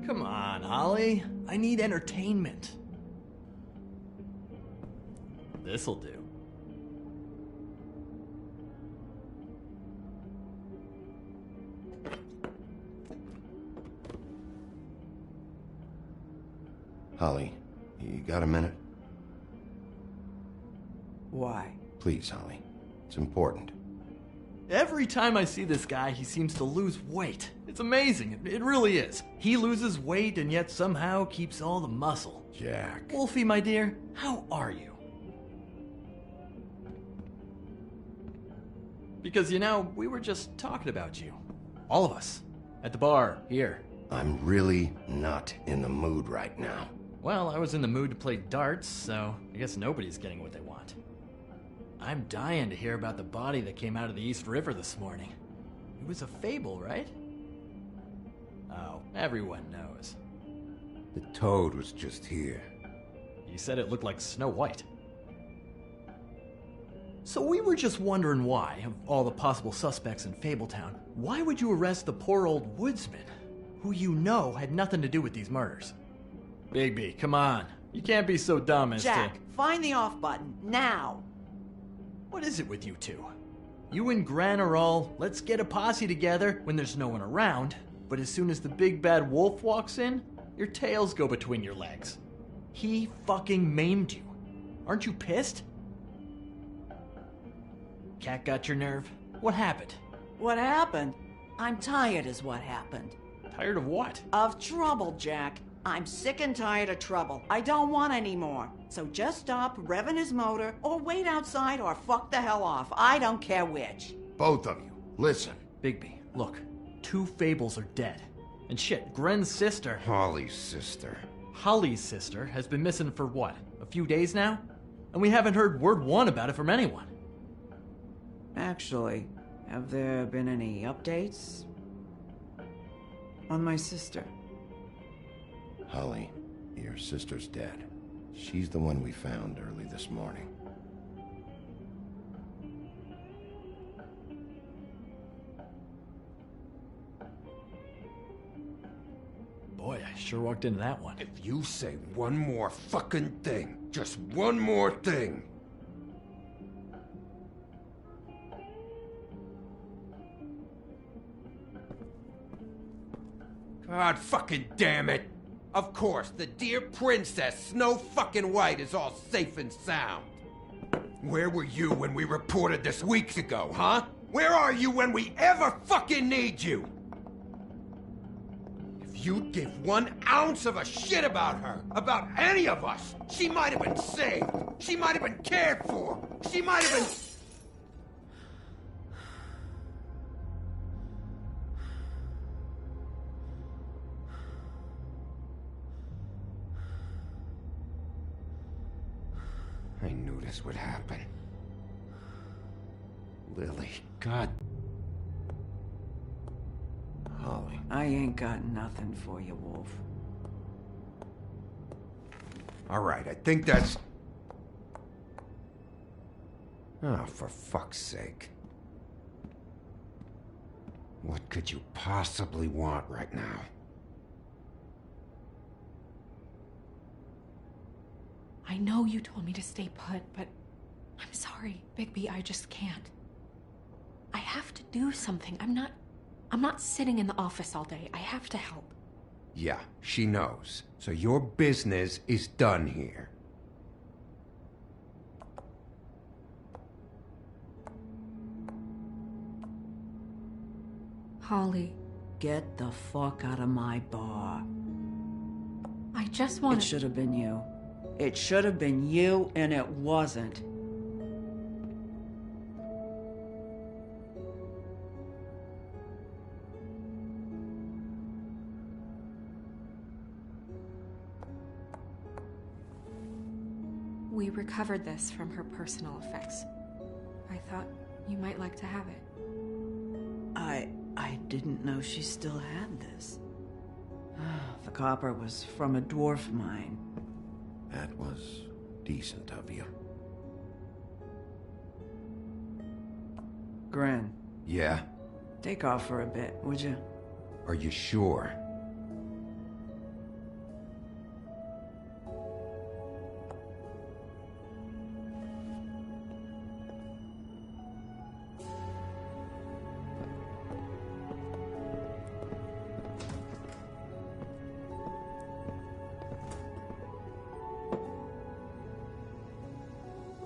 Come on, Holly. I need entertainment. This'll do. Holly, you got a minute? Why? Please, Holly. It's important. Every time I see this guy, he seems to lose weight. It's amazing. It really is. He loses weight and yet somehow keeps all the muscle. Jack. Wolfie, my dear, how are you? Because, you know, we were just talking about you. All of us. At the bar, here. I'm really not in the mood right now. Well, I was in the mood to play darts, so I guess nobody's getting what they want. I'm dying to hear about the body that came out of the East River this morning. It was a fable, right? Oh, everyone knows. The toad was just here. You said it looked like Snow White. So we were just wondering why, of all the possible suspects in Fabletown, why would you arrest the poor old woodsman, who you know had nothing to do with these murders? Bigby, come on. You can't be so dumb as Jack, to... find the off button, now! What is it with you two? You and Gran are all, let's get a posse together when there's no one around, but as soon as the big bad wolf walks in, your tails go between your legs. He fucking maimed you. Aren't you pissed? Cat got your nerve? What happened? What happened? I'm tired is what happened. Tired of what? Of trouble, Jack. I'm sick and tired of trouble. I don't want any more. So just stop revving his motor, or wait outside, or fuck the hell off. I don't care which. Both of you, listen. Bigby, look. 2 fables are dead. And shit, Gren's sister... Holly's sister. Holly's sister has been missing for what? A few days now? And we haven't heard word one about it from anyone. Actually, have there been any updates? On my sister? Holly, your sister's dead. She's the one we found early this morning. Boy, I sure walked into that one. If you say one more fucking thing, just one more thing. God fucking damn it! Of course, the dear princess, Snow fucking White, is all safe and sound. Where were you when we reported this weeks ago, huh? Where are you when we ever fucking need you? If you'd give 1 ounce of a shit about her, about any of us, she might have been saved. She might have been cared for. She might have been... I knew this would happen. Lily, God. Holly. I ain't got nothing for you, Wolf. All right, I think that's... Oh, for fuck's sake. What could you possibly want right now? I know you told me to stay put, but I'm sorry, Bigby, I just can't. I have to do something. I'm not sitting in the office all day. I have to help. Yeah, she knows. So your business is done here. Holly. Get the fuck out of my bar. I just want It should have been you. It should have been you, and it wasn't. We recovered this from her personal effects. I thought you might like to have it. I didn't know she still had this. The copper was from a dwarf mine. That was decent of you. Gren, Yeah? take off for a bit, would you? Are you sure?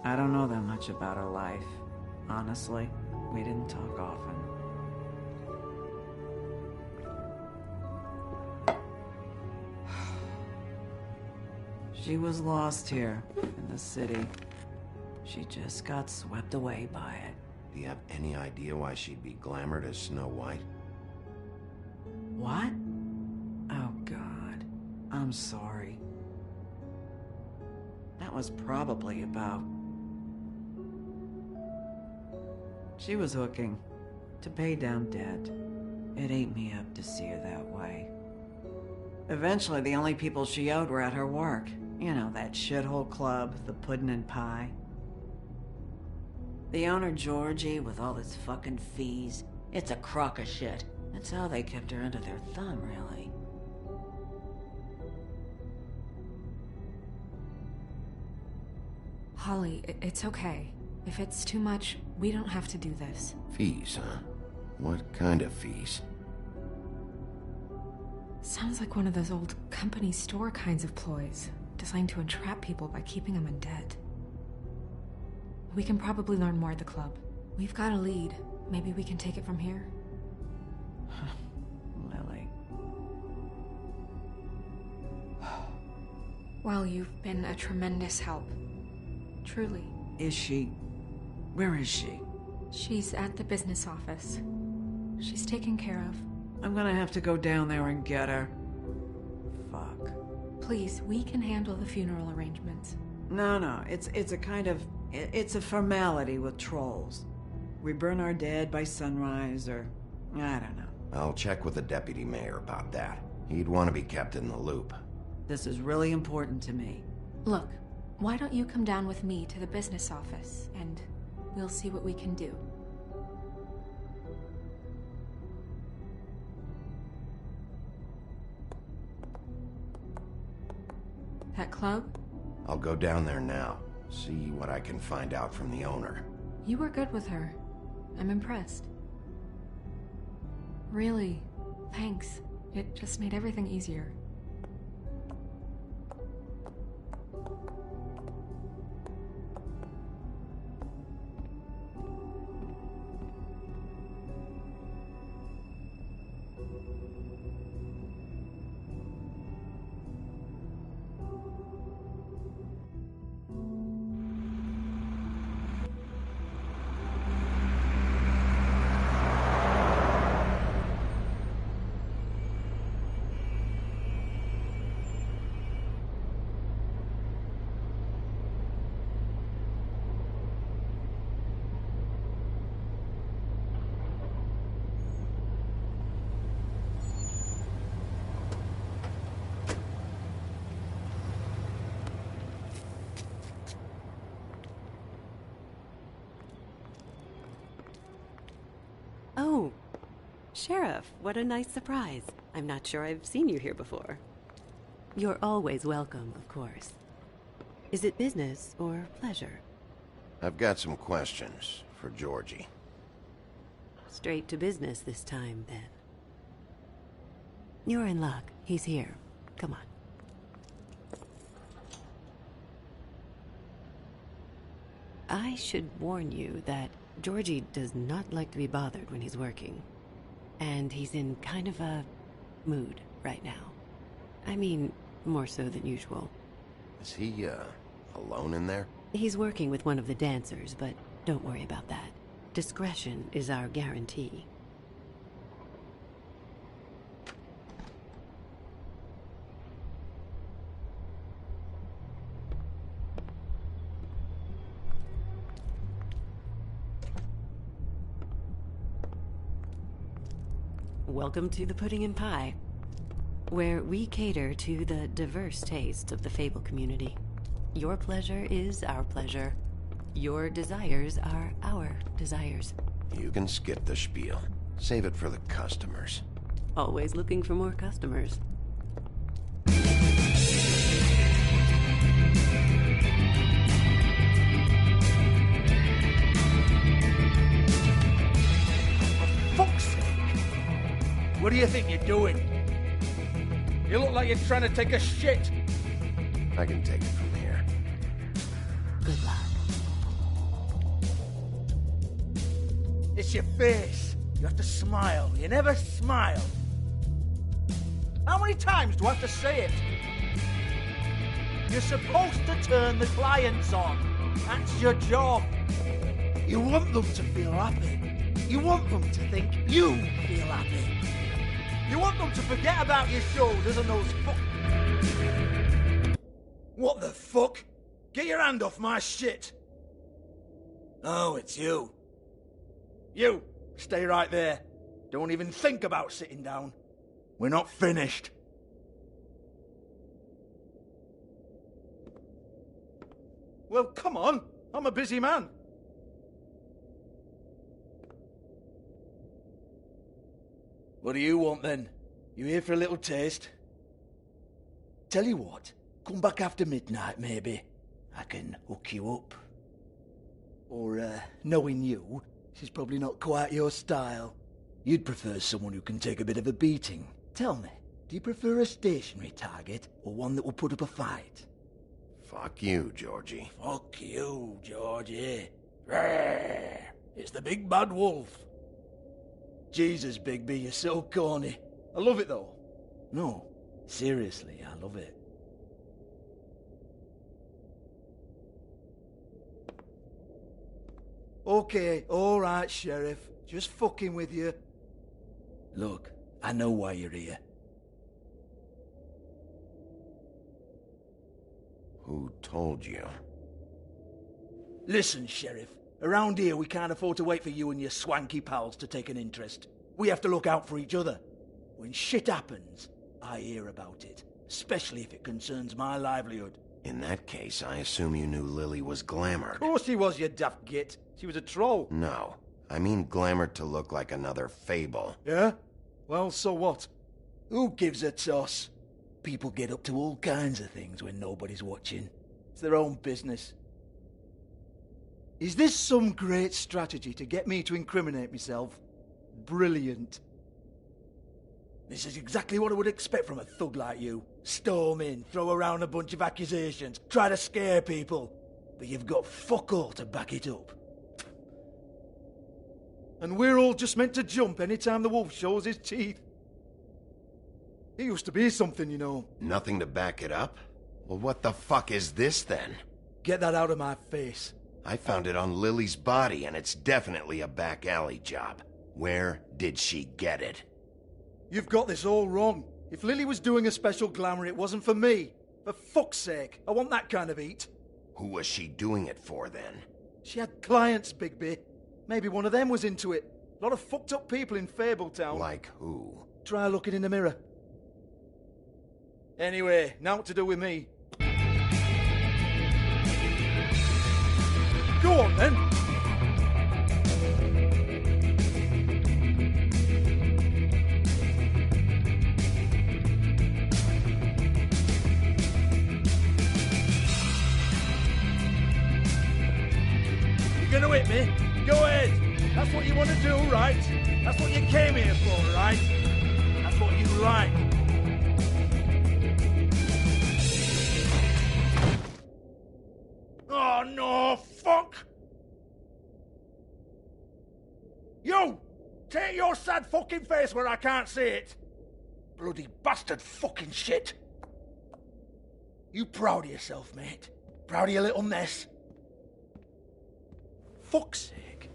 I don't know that much about her life. Honestly, we didn't talk often. She was lost here, in the city. She just got swept away by it. Do you have any idea why she'd be glamored as Snow White? What? Oh, God. I'm sorry. That was probably about... She was hooking to pay down debt. It ate me up to see her that way. Eventually, the only people she owed were at her work. You know, that shithole club, the Puddin' and Pie. The owner, Georgie, with all his fucking fees, it's a crock of shit. That's how they kept her under their thumb, really. Holly, it's okay. If it's too much, we don't have to do this. Fees, huh? What kind of fees? Sounds like one of those old company store kinds of ploys, designed to entrap people by keeping them in debt. We can probably learn more at the club. We've got a lead. Maybe we can take it from here? Lily. Well, you've been a tremendous help. Truly. Is she... Where is she? She's at the business office. She's taken care of. I'm gonna have to go down there and get her. Fuck. Please, we can handle the funeral arrangements. No, it's a kind of... It's a formality with trolls. We burn our dead by sunrise, or... I don't know. I'll check with the deputy mayor about that. He'd want to be kept in the loop. This is really important to me. Look, why don't you come down with me to the business office, and we'll see what we can do. That club? I'll go down there now. See what I can find out from the owner. You were good with her. I'm impressed. Really, thanks. It just made everything easier. Oh, Sheriff, what a nice surprise. I'm not sure I've seen you here before. You're always welcome, of course. Is it business or pleasure? I've got some questions for Georgie. Straight to business this time, then. You're in luck. He's here. Come on. I should warn you that Georgie does not like to be bothered when he's working. And he's in kind of a mood right now. I mean, more so than usual. Is he, alone in there? He's working with one of the dancers, but don't worry about that. Discretion is our guarantee. Welcome to the Pudding and Pie. where we cater to the diverse tastes of the Fable community. Your pleasure is our pleasure. Your desires are our desires. You can skip the spiel. Save it for the customers. Always looking for more customers. Fuck's sake! What do you think you're doing? You look like you're trying to take a shit. I can take it from here. Good luck. It's your face. You have to smile. You never smile. How many times do I have to say it? You're supposed to turn the clients on. That's your job. You want them to feel happy. You want them to think you feel happy. You want them to forget about your shoulders and those What the fuck? Get your hand off my shit. Oh, it's you. You, stay right there. Don't even think about sitting down. We're not finished. Well, come on. I'm a busy man. What do you want, then? You here for a little taste? Tell you what, come back after midnight, maybe. I can hook you up. Or, knowing you, this is probably not quite your style. You'd prefer someone who can take a bit of a beating. Tell me, do you prefer a stationary target, or one that will put up a fight? Fuck you, Georgie. Fuck you, Georgie. Rawr. It's the big bad wolf. Jesus, Bigby, you're so corny. I love it, though. No, seriously, I love it. Okay, alright, Sheriff. Just fucking with you. Look, I know why you're here. Who told you? Listen, Sheriff. Around here, we can't afford to wait for you and your swanky pals to take an interest. We have to look out for each other. When shit happens, I hear about it. Especially if it concerns my livelihood. In that case, I assume you knew Lily was glamored. Of course she was, you daft git. She was a troll. No. I mean glamored to look like another Fable. Yeah? Well, so what? Who gives a toss? People get up to all kinds of things when nobody's watching. It's their own business. Is this some great strategy to get me to incriminate myself? Brilliant. This is exactly what I would expect from a thug like you. Storm in, throw around a bunch of accusations, try to scare people. But you've got fuck all to back it up. And we're all just meant to jump any time the wolf shows his teeth. He used to be something, you know. Nothing to back it up? Well, what the fuck is this, then? Get that out of my face. I found it on Lily's body, and it's definitely a back alley job. Where did she get it? You've got this all wrong. If Lily was doing a special glamour, it wasn't for me. For fuck's sake, I want that kind of eat. Who was she doing it for, then? She had clients, Bigby. Maybe one of them was into it. A lot of fucked up people in Fabletown. Like who? Try looking in the mirror. Anyway, now what to do with me? Go on, then. You're gonna hit me? Go ahead. That's what you want to do, right? That's what you came here for, right? That's what you like. Oh, no, fuck! You! Take your sad fucking face where I can't see it! Bloody bastard fucking shit! You proud of yourself, mate? Proud of your little mess? Fuck's sake.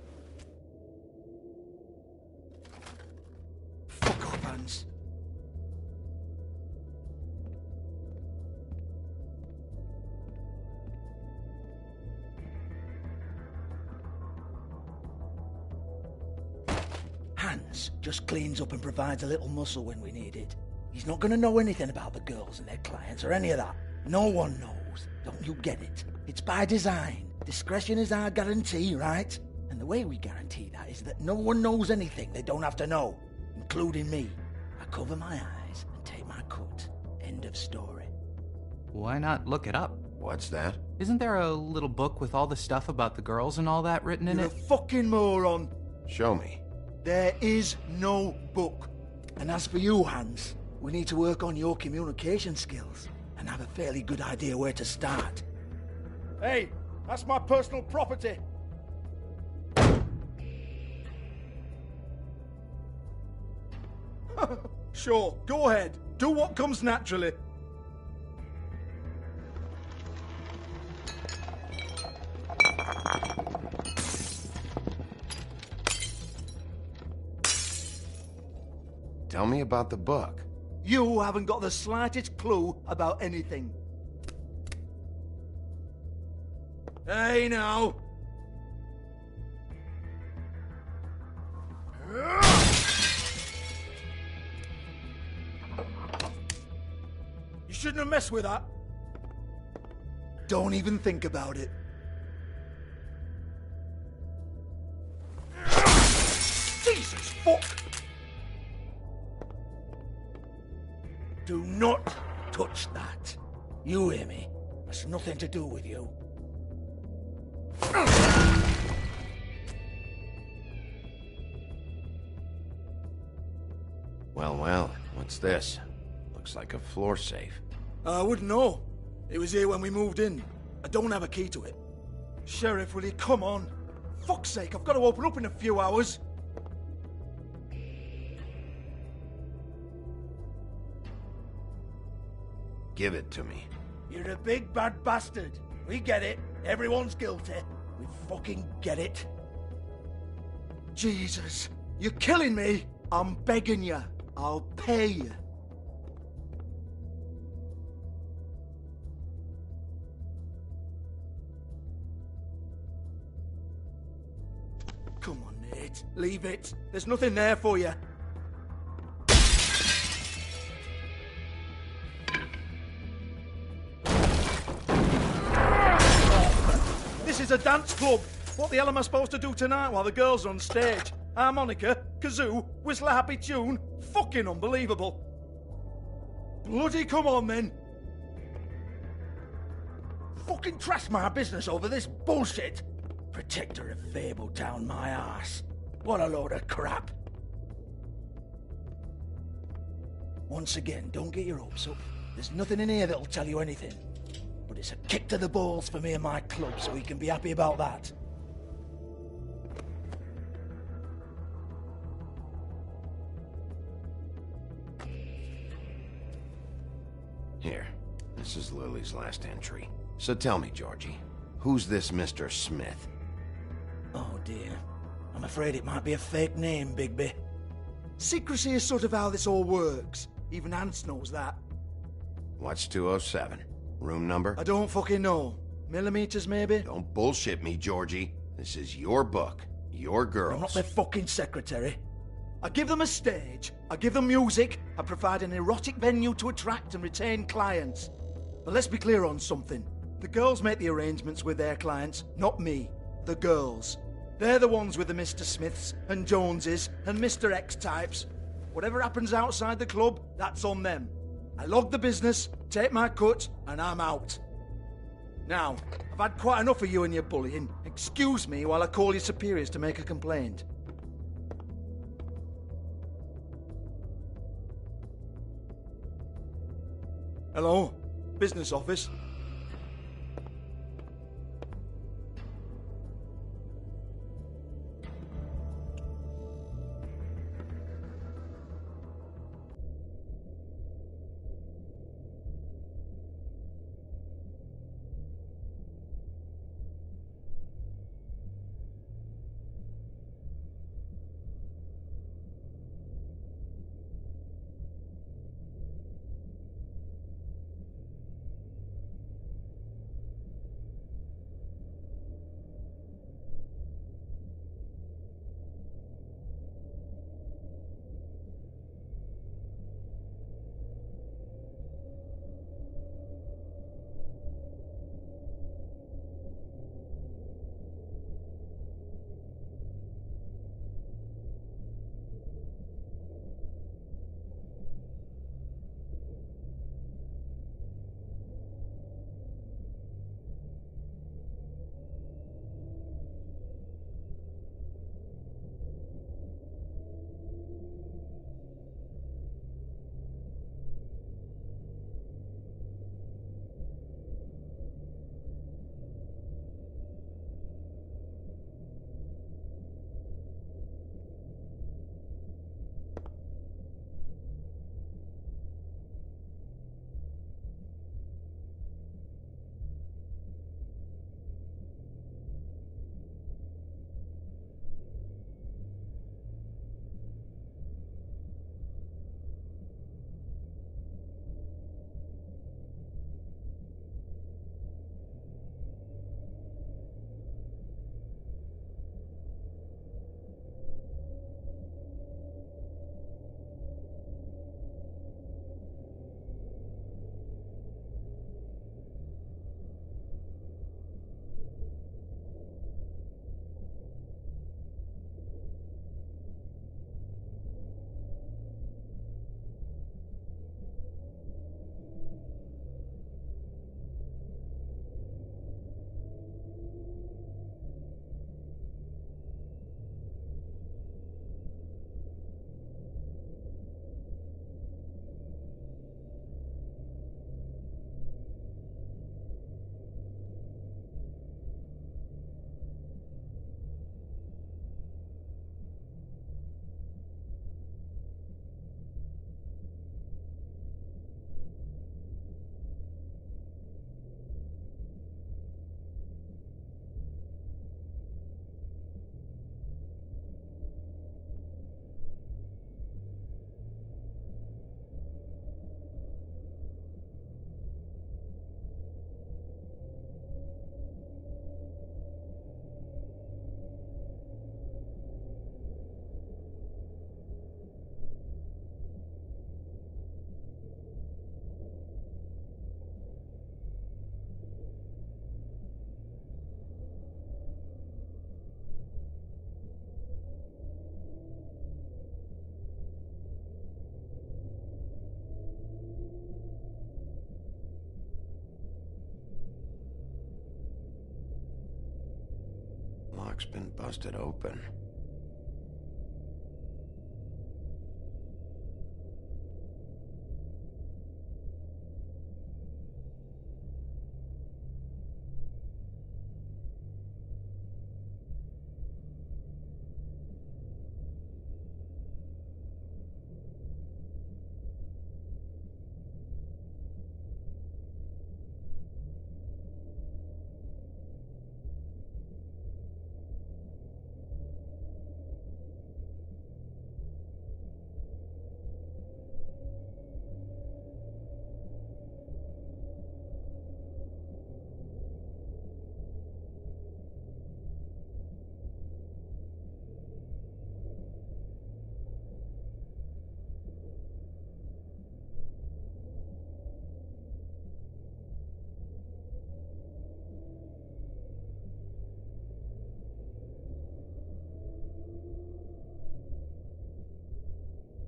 Fuck off, Hans. Hans just cleans up and provides a little muscle when we need it. He's not gonna know anything about the girls and their clients or any of that. No one knows. Don't you get it? It's by design. Discretion is our guarantee, right? And the way we guarantee that is that no one knows anything they don't have to know, including me. I cover my eyes and take my cut. End of story. Why not look it up? What's that? Isn't there a little book with all the stuff about the girls and all that written in You're it? a fucking moron. Show me. There is no book. And as for you, Hans, we need to work on your communication skills and have a fairly good idea where to start. Hey, that's my personal property. Sure, go ahead. Do what comes naturally. Tell me about the book. You haven't got the slightest clue about anything. Hey, now. You shouldn't have messed with that. Don't even think about it. Jesus fuck! Do not touch that. You hear me? That's nothing to do with you. Well, what's this? Looks like a floor safe. I wouldn't know. It was here when we moved in. I don't have a key to it. Sheriff, will you come on? Fuck's sake, I've got to open up in a few hours. Give it to me. You're a big bad bastard. We get it. Everyone's guilty. We fucking get it. Jesus, you're killing me. I'm begging you. I'll pay you. Come on, Nate. Leave it. There's nothing there for you. This is a dance club. What the hell am I supposed to do tonight while the girls are on stage? Harmonica, kazoo, whistle a happy tune? Fucking unbelievable. Bloody come on then. Fucking trash my business over this bullshit. Protector of Fabletown, my ass. What a load of crap. Once again, don't get your hopes up. There's nothing in here that'll tell you anything. But it's a kick to the balls for me and my club, so you can be happy about that. Here, this is Lily's last entry. So tell me, Georgie, who's this Mr. Smith? Oh dear. I'm afraid it might be a fake name, Bigby. Secrecy is sort of how this all works. Even Hans knows that. What's 207? Room number? I don't fucking know. Millimeters, maybe? Don't bullshit me, Georgie. This is your book. Your girls. I'm not their fucking secretary. I give them a stage, I give them music, I provide an erotic venue to attract and retain clients. But let's be clear on something. The girls make the arrangements with their clients, not me. The girls. They're the ones with the Mr. Smiths and Joneses and Mr. X types. Whatever happens outside the club, that's on them. I log the business, take my cut, and I'm out. Now, I've had quite enough of you and your bullying. Excuse me while I call your superiors to make a complaint. Hello? Business office? truck's been busted open.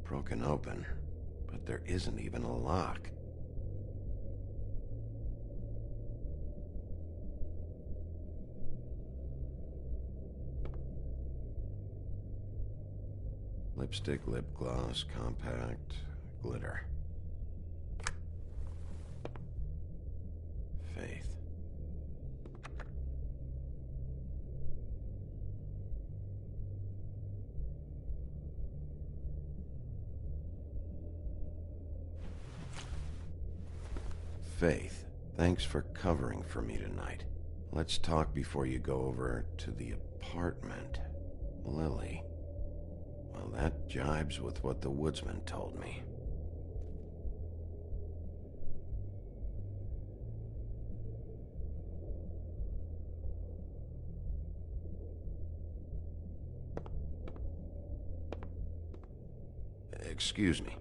Broken open, but there isn't even a lock. Lipstick, lip gloss, compact, glitter. Faith. Faith, thanks for covering for me tonight. Let's talk before you go over to the apartment. Lily. Well, that jibes with what the woodsman told me. Excuse me.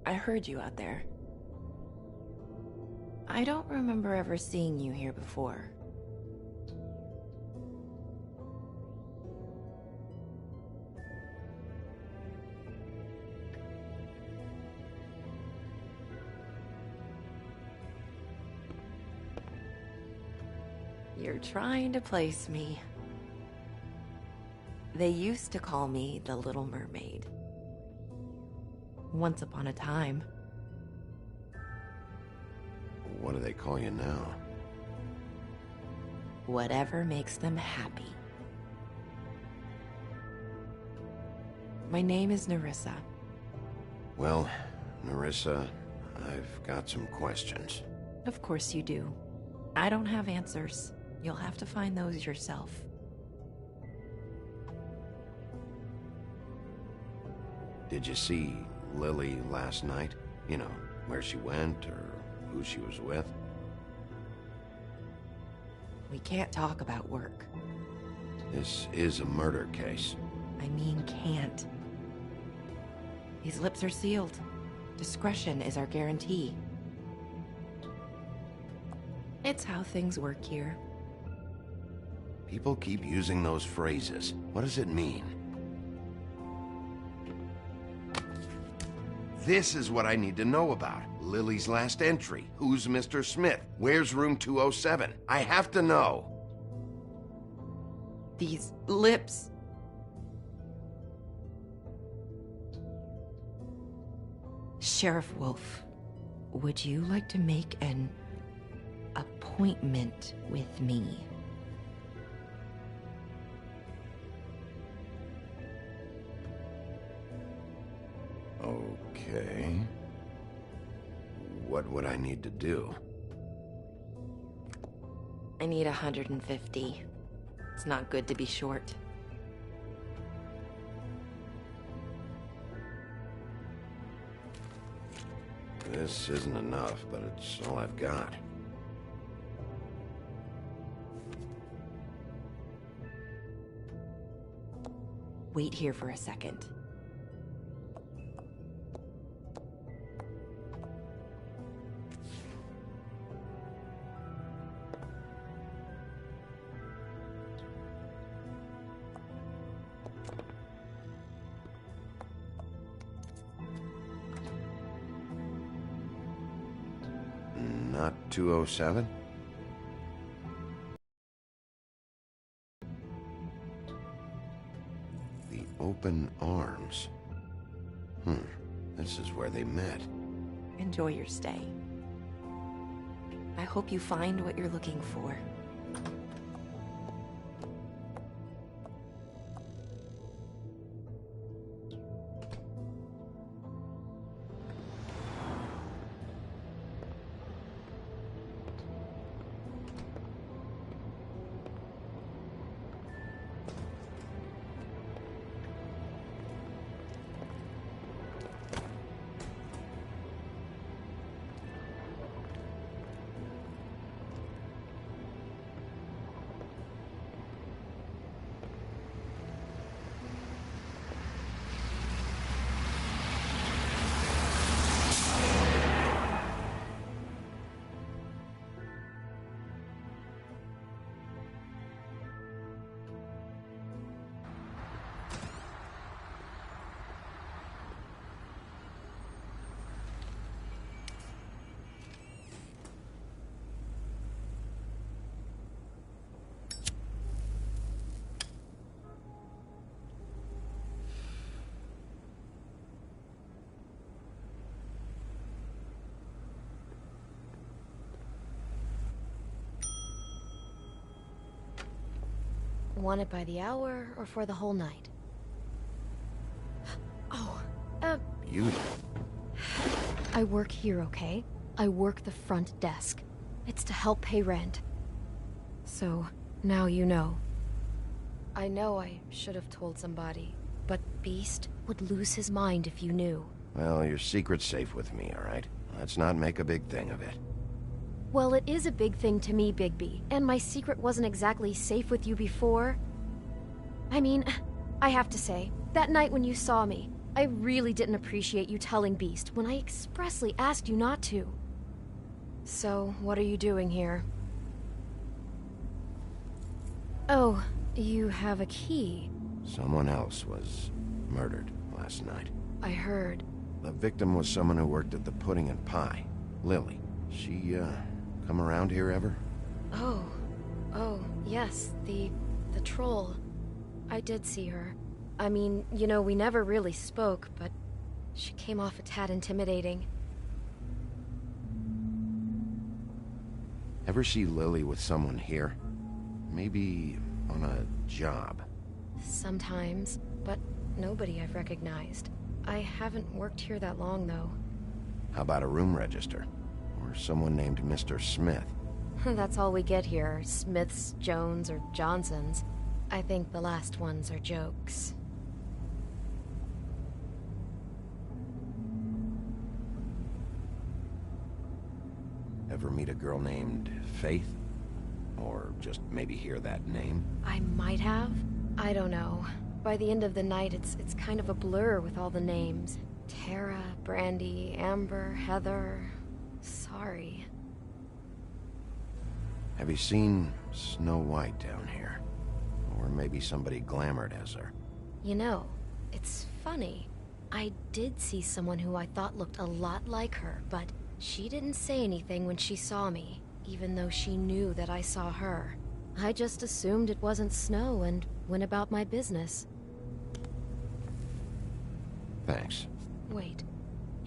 I heard you out there. I don't remember ever seeing you here before. You're trying to place me. They used to call me the Little Mermaid. Once upon a time. What do they call you now? Whatever makes them happy. My name is Nerissa. Well, Nerissa, I've got some questions. Of course you do. I don't have answers. You'll have to find those yourself. Did you see Lily last night? You know, where she went or who she was with? We can't talk about work. This is a murder case. I mean can't. These lips are sealed. Discretion is our guarantee. It's how things work here. People keep using those phrases. What does it mean? This is what I need to know about. Lily's last entry. Who's Mr. Smith? Where's room 207? I have to know. These lips. Sheriff Wolf, would you like to make an appointment with me? Okay. What would I need to do? I need 150. It's not good to be short. This isn't enough, but it's all I've got. Wait here for a second. Not 207? Open arms. This is where they met. Enjoy your stay. I hope you find what you're looking for. Want it by the hour or for the whole night? Oh, Beauty. I work here, okay? I work the front desk. It's to help pay rent. So, now you know. I know I should have told somebody, but Beast would lose his mind if you knew. Well, your secret's safe with me, all right? Let's not make a big thing of it. Well, it is a big thing to me, Bigby, and my secret wasn't exactly safe with you before. I mean, I have to say, that night when you saw me, I really didn't appreciate you telling Beast when I expressly asked you not to. So, what are you doing here? Oh, you have a key. Someone else was murdered last night. I heard. The victim was someone who worked at the Pudding and Pie. Lily. She, come around here ever? Oh, yes, the troll. I did see her. I mean, you know, we never really spoke, but she came off a tad intimidating. Ever see Lily with someone here? Maybe on a job? Sometimes, but nobody I've recognized. I haven't worked here that long, though. How about a room register? Or someone named Mr. Smith? That's all we get here, Smiths, Jones, or Johnsons. I think the last ones are jokes. Ever meet a girl named Faith? Or just maybe hear that name? I might have. I don't know. By the end of the night, it's kind of a blur with all the names. Tara, Brandy, Amber, Heather... Sorry. Have you seen Snow White down here? Or maybe somebody glamored as her? You know, it's funny. I did see someone who I thought looked a lot like her, but she didn't say anything when she saw me, even though she knew that I saw her. I just assumed it wasn't Snow and went about my business. Thanks. Wait.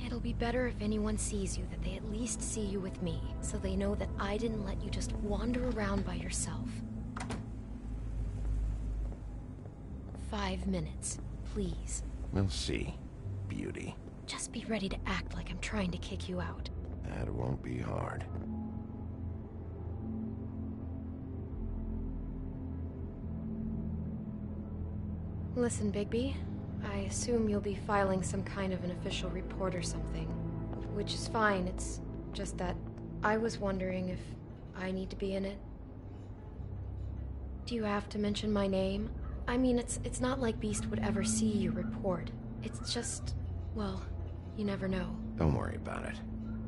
It'll be better if anyone sees you that they at least see you with me, so they know that I didn't let you just wander around by yourself. 5 minutes, please. We'll see, beauty. Just be ready to act like I'm trying to kick you out. That won't be hard. Listen, Bigby. I assume you'll be filing some kind of an official report or something. Which is fine, it's just that I was wondering if I need to be in it. Do you have to mention my name? I mean, it's not like Beast would ever see your report. It's just, well, you never know. Don't worry about it.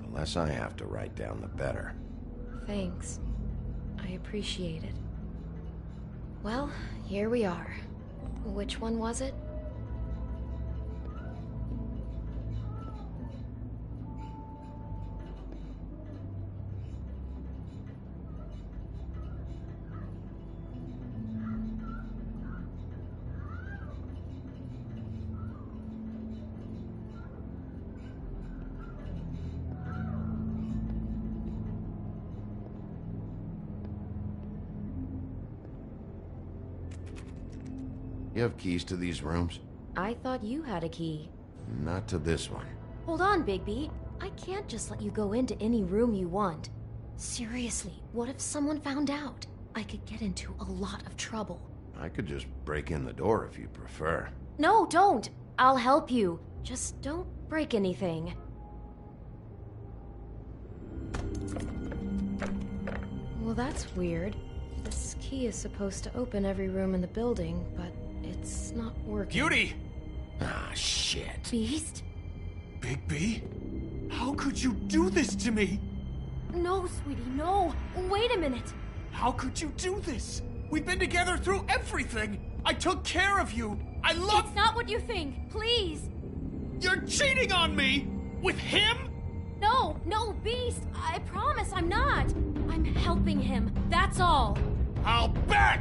The less I have to write down, the better. Thanks. I appreciate it. Well, here we are. Which one was it? You have keys to these rooms? I thought you had a key. Not to this one. Hold on, Bigby. I can't just let you go into any room you want. Seriously, what if someone found out? I could get into a lot of trouble. I could just break in the door if you prefer. No, don't! I'll help you. Just don't break anything. Well, that's weird. This key is supposed to open every room in the building, but it's not working. Beauty! Ah, shit. Beast? Bigby? How could you do this to me? No, sweetie, no. Wait a minute. How could you do this? We've been together through everything. I took care of you. I love... It's not what you think. Please. You're cheating on me? With him? No, Beast. I promise I'm not. I'm helping him. That's all. I'll bet!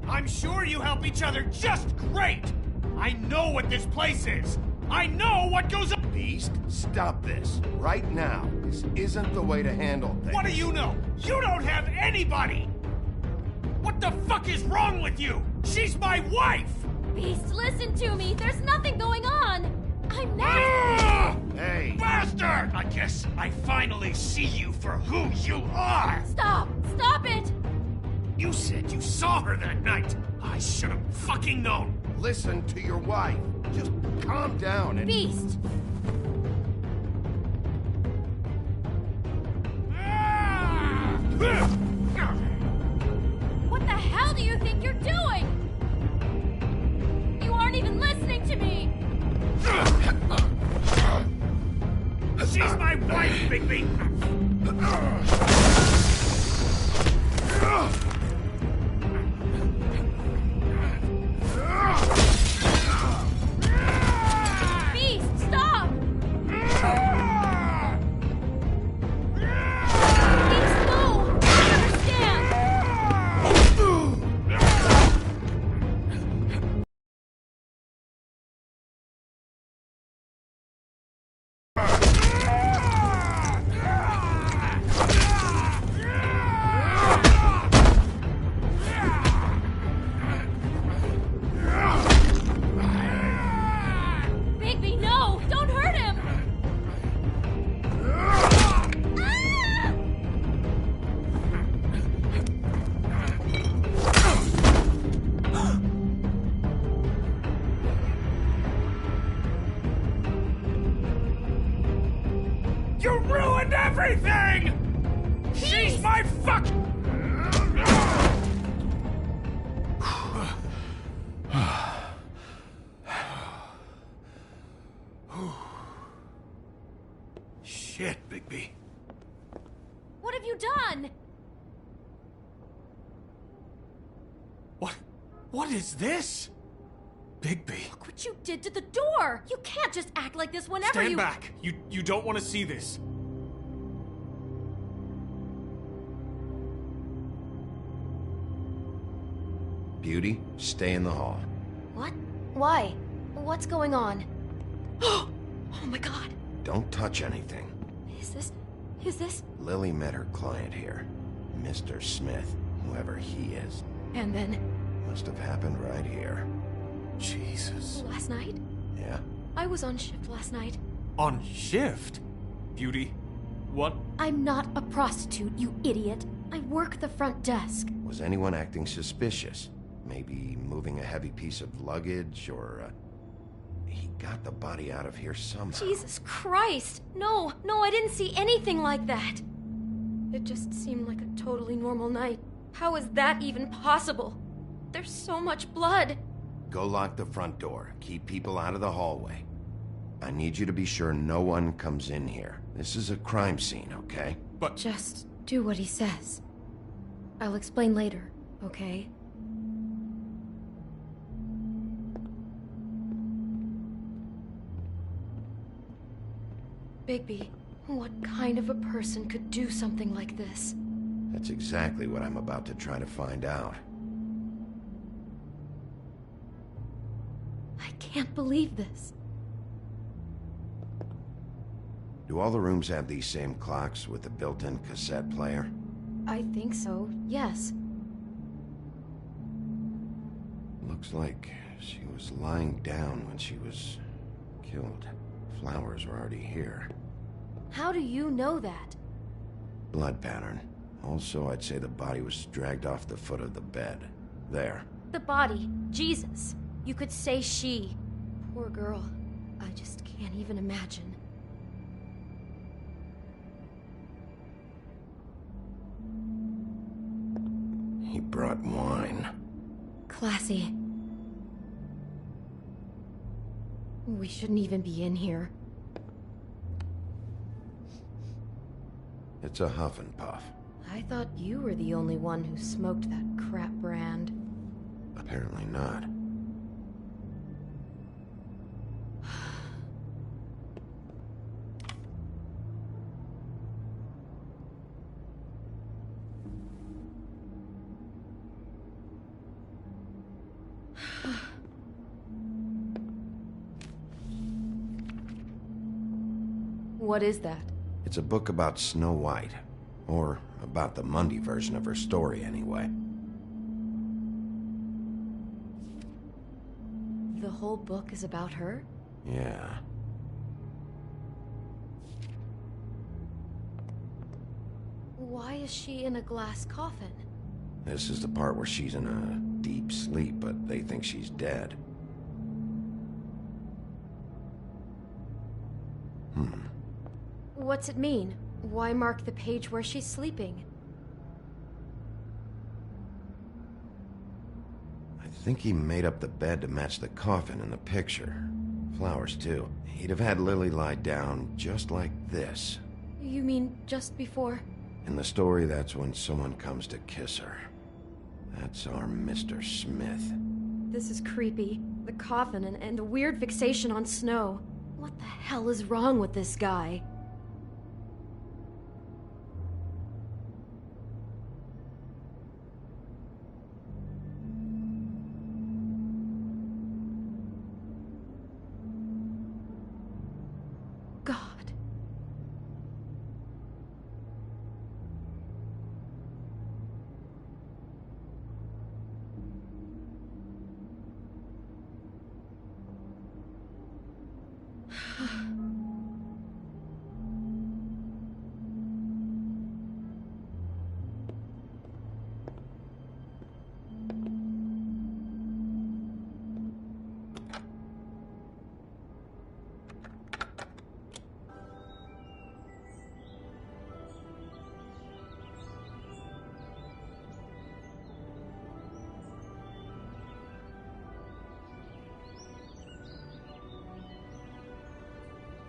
I'm sure you help each other just great! I know what this place is! I know what goes on! Beast, stop this. Right now. This isn't the way to handle things. What do you know? You don't have anybody! What the fuck is wrong with you? She's my wife! Beast, listen to me. There's nothing going on. I'm not... Hey! Bastard! I guess I finally see you for who you are! Stop! Stop it! You said you saw her that night. I should have fucking known. Listen to your wife. Just calm down and... Beast! What the hell do you think you're doing? You aren't even listening to me! She's my wife, Bigby! Beast, stop! Beast, no! I understand! Bigby, no! Don't hurt him! You ruined everything! She's my fuck... Shit, Bigby. What have you done? What is this? Bigby. Look what you did to the door! You can't just act like this whenever Stand you- back. You don't want to see this. Beauty, stay in the hall. What? Why? What's going on? Oh my god. Don't touch anything. Is this? Lily met her client here. Mr. Smith, whoever he is. And then? Must have happened right here. Jesus. Last night? Yeah? I was on shift last night. On shift? Beauty, what? I'm not a prostitute, you idiot. I work the front desk. Was anyone acting suspicious? Maybe moving a heavy piece of luggage, or, he got the body out of here somehow. Jesus Christ! No, I didn't see anything like that. It just seemed like a totally normal night. How is that even possible? There's so much blood. Go lock the front door. Keep people out of the hallway. I need you to be sure no one comes in here. This is a crime scene, okay? But... Just do what he says. I'll explain later, okay? Bigby, what kind of a person could do something like this? That's exactly what I'm about to try to find out. I can't believe this. Do all the rooms have these same clocks with the built-in cassette player? I think so, yes. Looks like she was lying down when she was killed. Flowers were already here. How do you know that? Blood pattern. Also, I'd say the body was dragged off the foot of the bed. There. The body. Jesus. You could say she. Poor girl. I just can't even imagine. He brought wine. Classy. We shouldn't even be in here. It's a Huff and Puff. I thought you were the only one who smoked that crap brand. Apparently not. What is that? It's a book about Snow White. Or about the Mundy version of her story, anyway. The whole book is about her? Yeah. Why is she in a glass coffin? This is the part where she's in a deep sleep, but they think she's dead. What's it mean? Why mark the page where she's sleeping? I think he made up the bed to match the coffin in the picture. Flowers, too. He'd have had Lily lie down just like this. You mean just before? In the story, that's when someone comes to kiss her. That's our Mr. Smith. This is creepy. The coffin and the weird fixation on Snow. What the hell is wrong with this guy?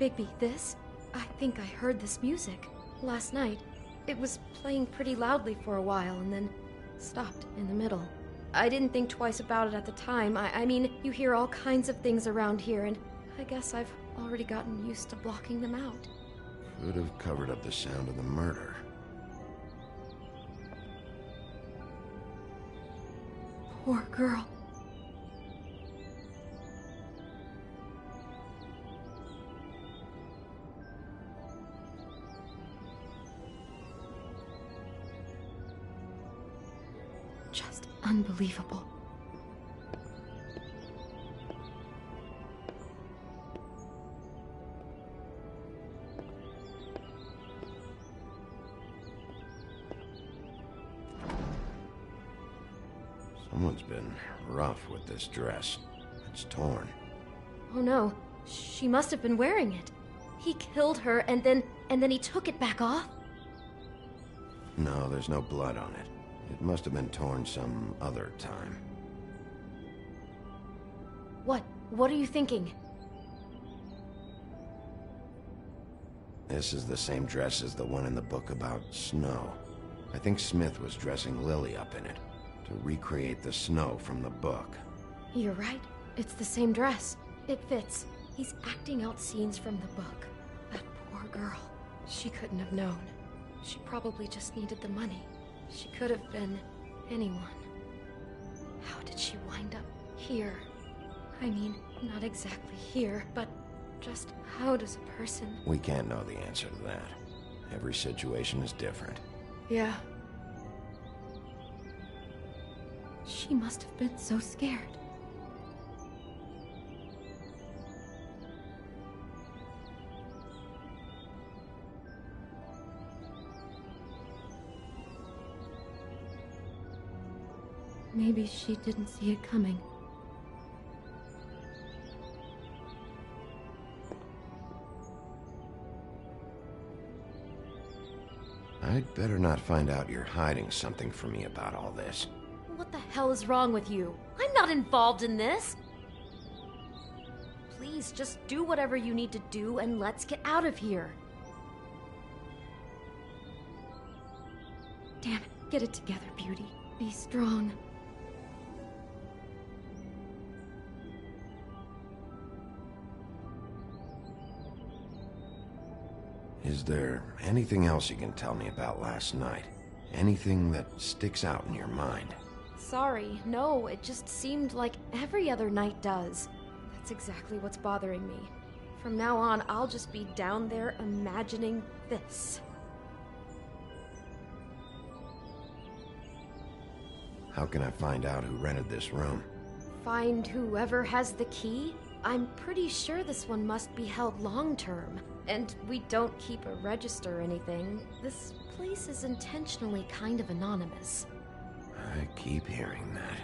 Bigby, this? I think I heard this music. Last night. It was playing pretty loudly for a while and then stopped in the middle. I didn't think twice about it at the time. I mean, you hear all kinds of things around here, and I guess I've already gotten used to blocking them out. Could have covered up the sound of the murder. Poor girl. Just unbelievable. Someone's been rough with this dress. It's torn. Oh no, she must have been wearing it. He killed her and then he took it back off? No, there's no blood on it. It must have been torn some other time. What are you thinking? This is the same dress as the one in the book about Snow. I think Smith was dressing Lily up in it, to recreate the Snow from the book. You're right. It's the same dress. It fits. He's acting out scenes from the book. That poor girl. She couldn't have known. She probably just needed the money. She could have been anyone. How did she wind up here? I mean, not exactly here, but just how does a person... We can't know the answer to that. Every situation is different. Yeah. She must have been so scared. Maybe she didn't see it coming. I'd better not find out you're hiding something from me about all this. What the hell is wrong with you? I'm not involved in this! Please, just do whatever you need to do and let's get out of here. Damn it, get it together, Beauty. Be strong. Is there anything else you can tell me about last night? Anything that sticks out in your mind? Sorry, no, it just seemed like every other night does. That's exactly what's bothering me. From now on, I'll just be down there imagining this. How can I find out who rented this room? Find whoever has the key? I'm pretty sure this one must be held long-term. And we don't keep a register or anything. This place is intentionally kind of anonymous. I keep hearing that.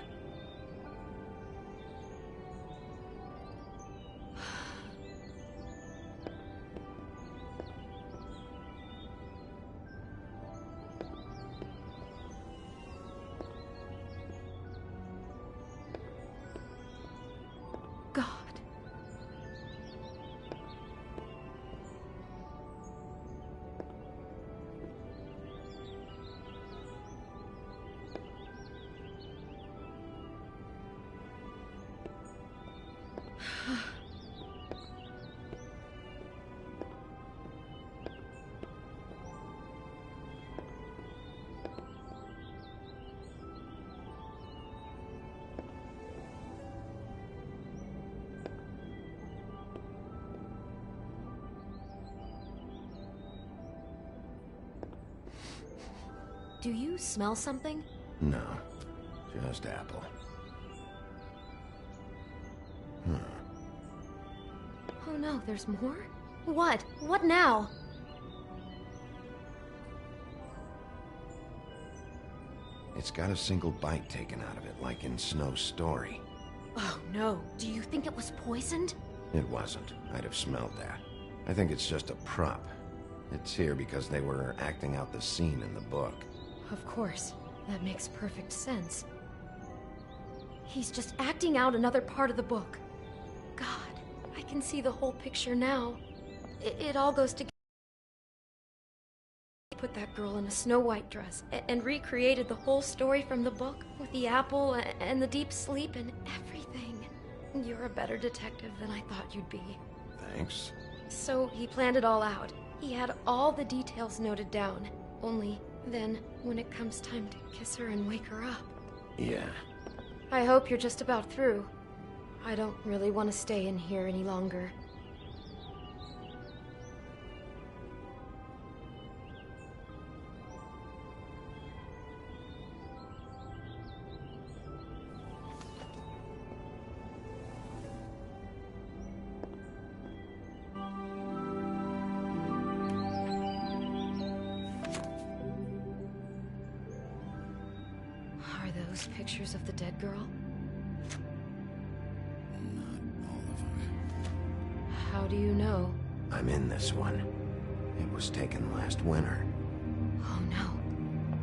Do you smell something? No, just apple. Oh no, there's more? What? What now? It's got a single bite taken out of it, like in Snow's story. Oh no, do you think it was poisoned? It wasn't. I'd have smelled that. I think it's just a prop. It's here because they were acting out the scene in the book. Of course. That makes perfect sense. He's just acting out another part of the book. God, I can see the whole picture now. It all goes together. He put that girl in a Snow White dress and recreated the whole story from the book with the apple and the deep sleep and everything. You're a better detective than I thought you'd be. Thanks. So he planned it all out. He had all the details noted down. Only then, when it comes time to kiss her and wake her up. Yeah. I hope you're just about through. I don't really want to stay in here any longer. Are those pictures of the dead girl? How do you know? I'm in this one. It was taken last winter. Oh no.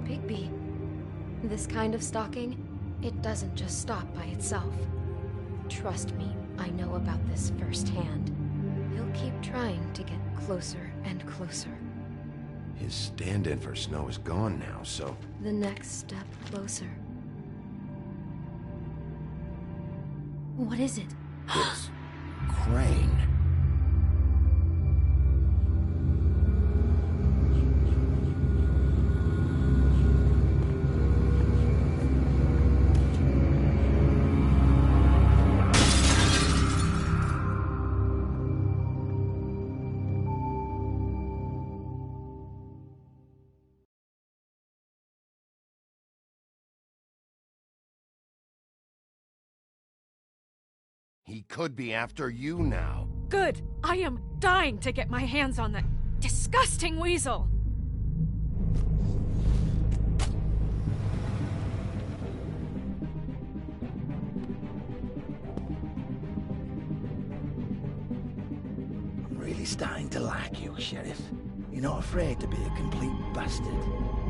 Bigby. This kind of stalking, it doesn't just stop by itself. Trust me, I know about this firsthand. He'll keep trying to get closer and closer. His stand-in for Snow is gone now, so... The next step closer. What is it? It's... Crane. He could be after you now. Good. I am dying to get my hands on that disgusting weasel. really starting to like you, Sheriff. You're not afraid to be a complete bastard.